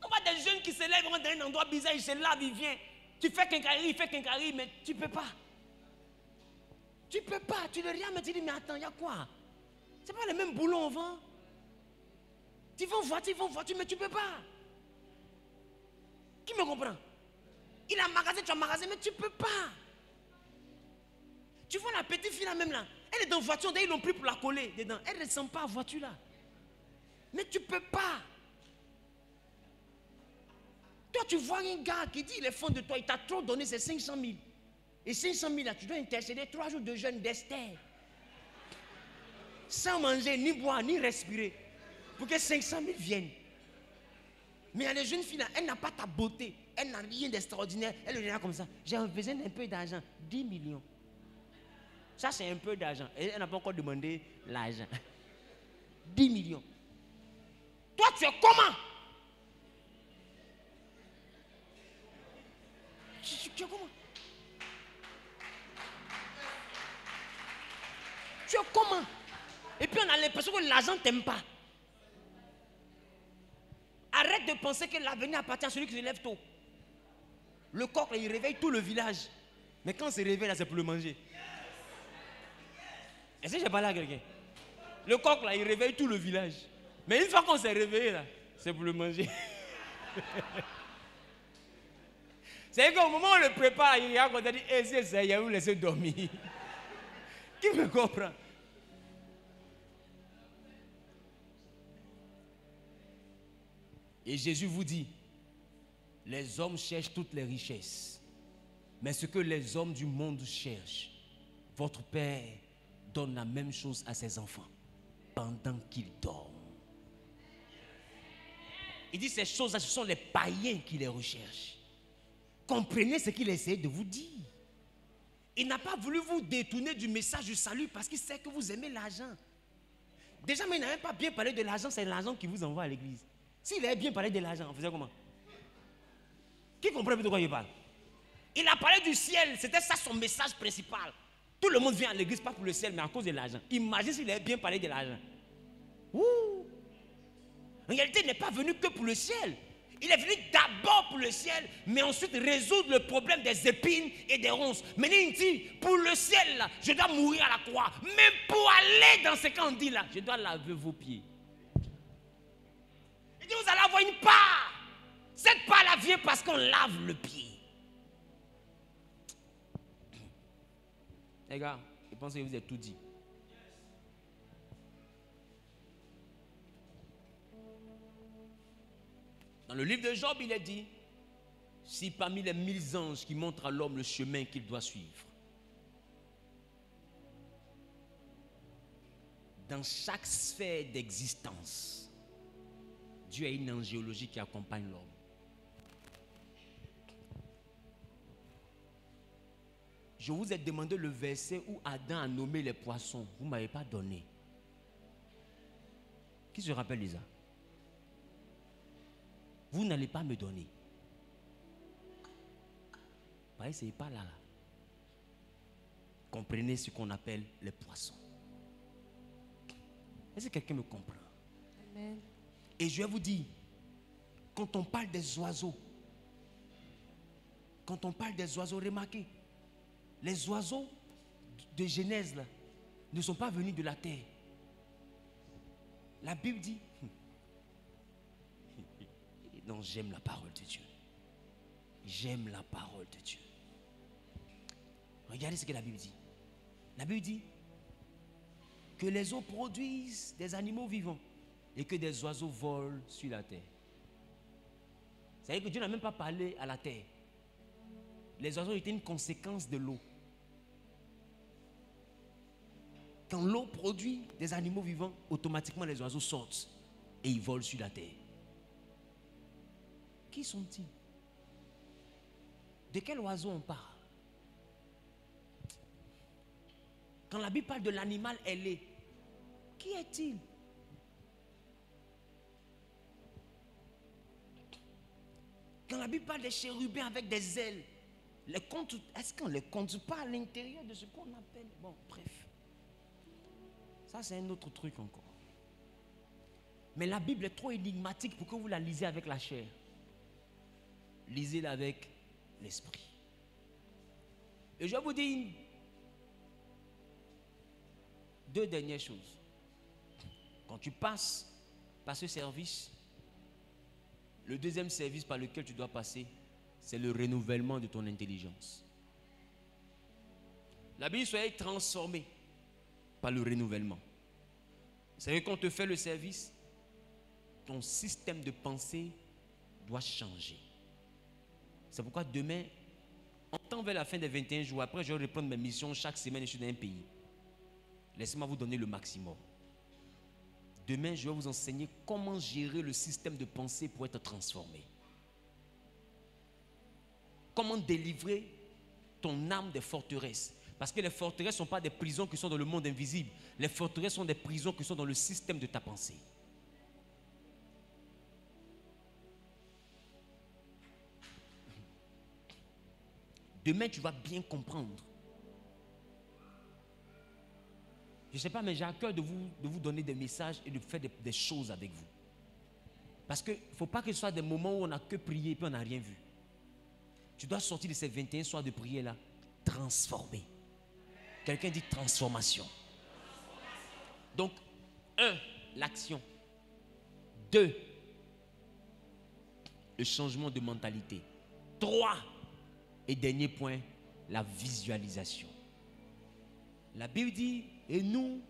On voit des jeunes qui se lèvent dans un endroit bizarre, ils se lavent, ils viennent. Tu fais quincaillerie, il fait quincaillerie, mais tu ne peux pas. Tu ne peux pas. Tu le regardes, mais tu dis, mais attends, il y a quoi? Ce n'est pas le même boulot, on vend. Tu vas en voiture, mais tu ne peux pas. Qui me comprend? Il a un magasin, tu as un magasin, mais tu ne peux pas. Tu vois la petite fille là même là, elle est dans la voiture, ils l'ont pris pour la coller dedans. Elle ne ressemble pas à la voiture là. Mais tu ne peux pas. Toi, tu vois un gars qui dit il est fond de toi, il t'a trop donné, c'est 500 000. Et 500 000 là, tu dois intercéder 3 jours de jeûne d'Esther. Sans manger, ni boire, ni respirer. Pour que 500 000 viennent. Mais il y a les jeunes filles là, elle n'a pas ta beauté. Elle n'a rien d'extraordinaire. Elle est là comme ça. J'ai besoin d'un peu d'argent. 10 millions. Ça, c'est un peu d'argent. Et elle n'a pas encore demandé l'argent. 10 millions. Toi, tu es comment? Tu es comment? Tu es comment? Et puis on a l'impression que l'argent ne t'aime pas. Arrête de penser que l'avenir appartient à celui qui se lève tôt. Le coq, il réveille tout le village. Mais quand il se réveille, là, c'est pour le manger. Est-ce que j'ai parlé à quelqu'un? Le coq, là, il réveille tout le village. Mais une fois qu'on s'est réveillé, là, c'est pour le manger. C'est qu'au moment où on le prépare, il y a qu'on a dit, il y a où laisser dormir. Qui me comprend? Et Jésus vous dit, les hommes cherchent toutes les richesses. Mais ce que les hommes du monde cherchent, votre Père donne la même chose à ses enfants pendant qu'ils dorment. Il dit ces choses-là, ce sont les païens qui les recherchent. Comprenez ce qu'il essaie de vous dire. Il n'a pas voulu vous détourner du message du salut parce qu'il sait que vous aimez l'argent. Déjà, mais il n'a même pas bien parlé de l'argent, c'est l'argent qui vous envoie à l'église. S'il avait bien parlé de l'argent, on faisait comment? Qui comprend de quoi il parle? Il a parlé du ciel, c'était ça son message principal. Tout le monde vient à l'église, pas pour le ciel, mais à cause de l'argent. Imagine s'il avait bien parlé de l'argent. Ouh. En réalité, il n'est pas venu que pour le ciel. Il est venu d'abord pour le ciel, mais ensuite résoudre le problème des épines et des ronces. Mais il dit, pour le ciel, là, je dois mourir à la croix. Mais pour aller dans ce qu'on dit là, je dois laver vos pieds. Il dit, vous allez avoir une part. Cette part-là vient parce qu'on lave le pied. Les gars, je pense que vous avez tout dit. Dans le livre de Job, il est dit, si parmi les 1000 anges qui montrent à l'homme le chemin qu'il doit suivre, dans chaque sphère d'existence, Dieu a une angéologie qui accompagne l'homme. Je vous ai demandé le verset où Adam a nommé les poissons. Vous ne m'avez pas donné. Qui se rappelle de ça? Vous n'allez pas me donner. Voyez, ce n'est pas là. Comprenez ce qu'on appelle les poissons. Est-ce que quelqu'un me comprend? Amen. Et je vais vous dire, quand on parle des oiseaux, remarquez, les oiseaux de Genèse là, ne sont pas venus de la terre. La Bible dit, non, j'aime la parole de Dieu. J'aime la parole de Dieu. Regardez ce que la Bible dit. La Bible dit que les eaux produisent des animaux vivants et que des oiseaux volent sur la terre. C'est-à-dire que Dieu n'a même pas parlé à la terre. Les oiseaux étaient une conséquence de l'eau. Quand l'eau produit des animaux vivants, automatiquement les oiseaux sortent et ils volent sur la terre. Qui sont-ils? De quel oiseau on parle? Quand la Bible parle de l'animal ailé, qui est-il? Quand la Bible parle des chérubins avec des ailes, est-ce qu'on ne les compte pas à l'intérieur de ce qu'on appelle? Bon, bref. Ça, c'est un autre truc encore. Mais la Bible est trop énigmatique pour que vous la lisez avec la chair. Lisez-la avec l'esprit. Et je vais vous dire deux dernières choses. Quand tu passes par ce service, le deuxième service par lequel tu dois passer, c'est le renouvellement de ton intelligence. La Bible soyez transformé par le renouvellement. Vous savez, quand on te fait le service, ton système de pensée doit changer. C'est pourquoi demain, on tend vers la fin des 21 jours. Après, je vais reprendre mes missions chaque semaine. Je suis dans un pays. Laissez-moi vous donner le maximum. Demain, je vais vous enseigner comment gérer le système de pensée pour être transformé. Comment délivrer ton âme des forteresses. Parce que les forteresses ne sont pas des prisons qui sont dans le monde invisible. Les forteresses sont des prisons qui sont dans le système de ta pensée. Demain, tu vas bien comprendre. Je ne sais pas, mais j'ai à cœur de vous donner des messages et de faire des choses avec vous. Parce qu'il ne faut pas que ce soit des moments où on n'a que prié et puis on n'a rien vu. Tu dois sortir de ces 21 soirs de prière-là, transformé. Quelqu'un dit transformation. Donc, 1, l'action. 2, le changement de mentalité. 3, et dernier point, la visualisation. La Bible dit, et nous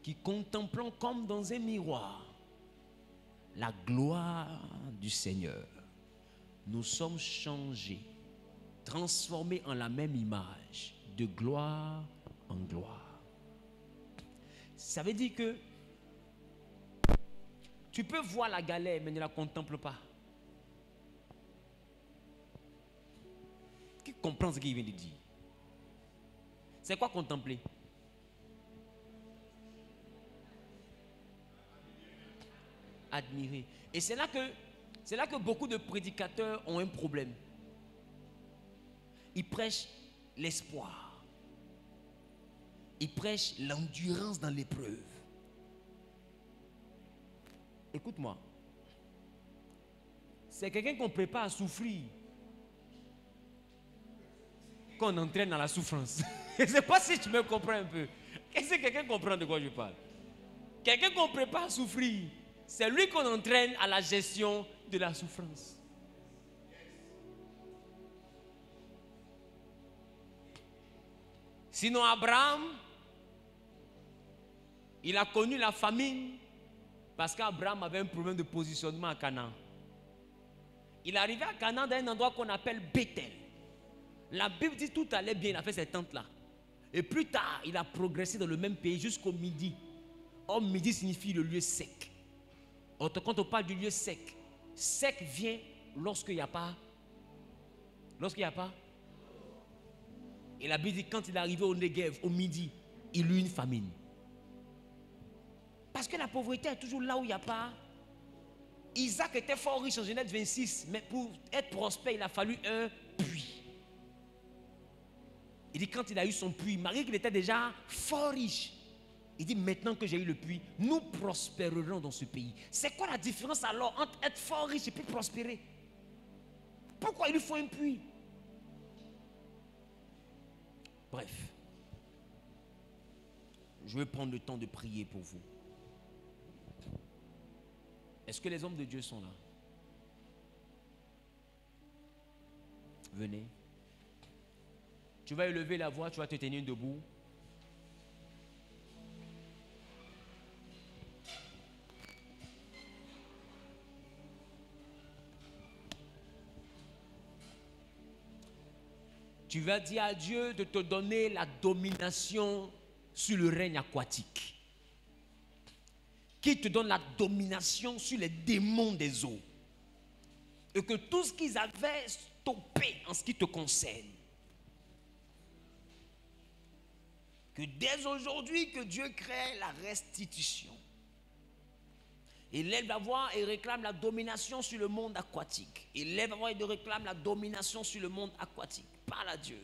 qui contemplons comme dans un miroir la gloire du Seigneur, nous sommes changés, transformés en la même image, de gloire en gloire. Ça veut dire que tu peux voir la galère, mais ne la contemple pas. Qui comprend ce qu'il vient de dire? C'est quoi contempler? Admirer. Et c'est là que beaucoup de prédicateurs ont un problème. Ils prêchent l'espoir. Ils prêchent l'endurance dans l'épreuve. Écoute-moi. C'est quelqu'un qu'on prépare à souffrir qu'on entraîne dans la souffrance. Je ne sais pas si tu me comprends un peu. Est-ce que quelqu'un comprend de quoi je parle? Quelqu'un qu'on prépare à souffrir, c'est lui qu'on entraîne à la gestion de la souffrance. Sinon, Abraham, il a connu la famine parce qu'Abraham avait un problème de positionnement à Canaan. Il est arrivé à Canaan dans un endroit qu'on appelle Bethel. La Bible dit tout allait bien, il a fait cette tente-là. Et plus tard, il a progressé dans le même pays jusqu'au midi. Or, midi signifie le lieu sec. Or, quand on parle du lieu sec, sec vient lorsqu'il n'y a pas. Lorsqu'il n'y a pas. Et la Bible dit quand il est arrivé au Negev, au midi, il eut une famine. Parce que la pauvreté est toujours là où il n'y a pas. Isaac était fort riche en Genèse 26, mais pour être prospère, il a fallu un puits. Il dit quand il a eu son puits, malgré qu'il était déjà fort riche, il dit maintenant que j'ai eu le puits, nous prospérerons dans ce pays. C'est quoi la différence alors entre être fort riche et puis prospérer? Pourquoi il lui faut un puits? Bref, je vais prendre le temps de prier pour vous. Est-ce que les hommes de Dieu sont là? Venez. Tu vas élever la voix, tu vas te tenir debout. Tu vas dire à Dieu de te donner la domination sur le règne aquatique. Qui te donne la domination sur les démons des eaux. Et que tout ce qu'ils avaient stoppé en ce qui te concerne, que dès aujourd'hui que Dieu crée la restitution. Il lève la voix et réclame la domination sur le monde aquatique. Il lève la voix et réclame la domination sur le monde aquatique. Parle à Dieu.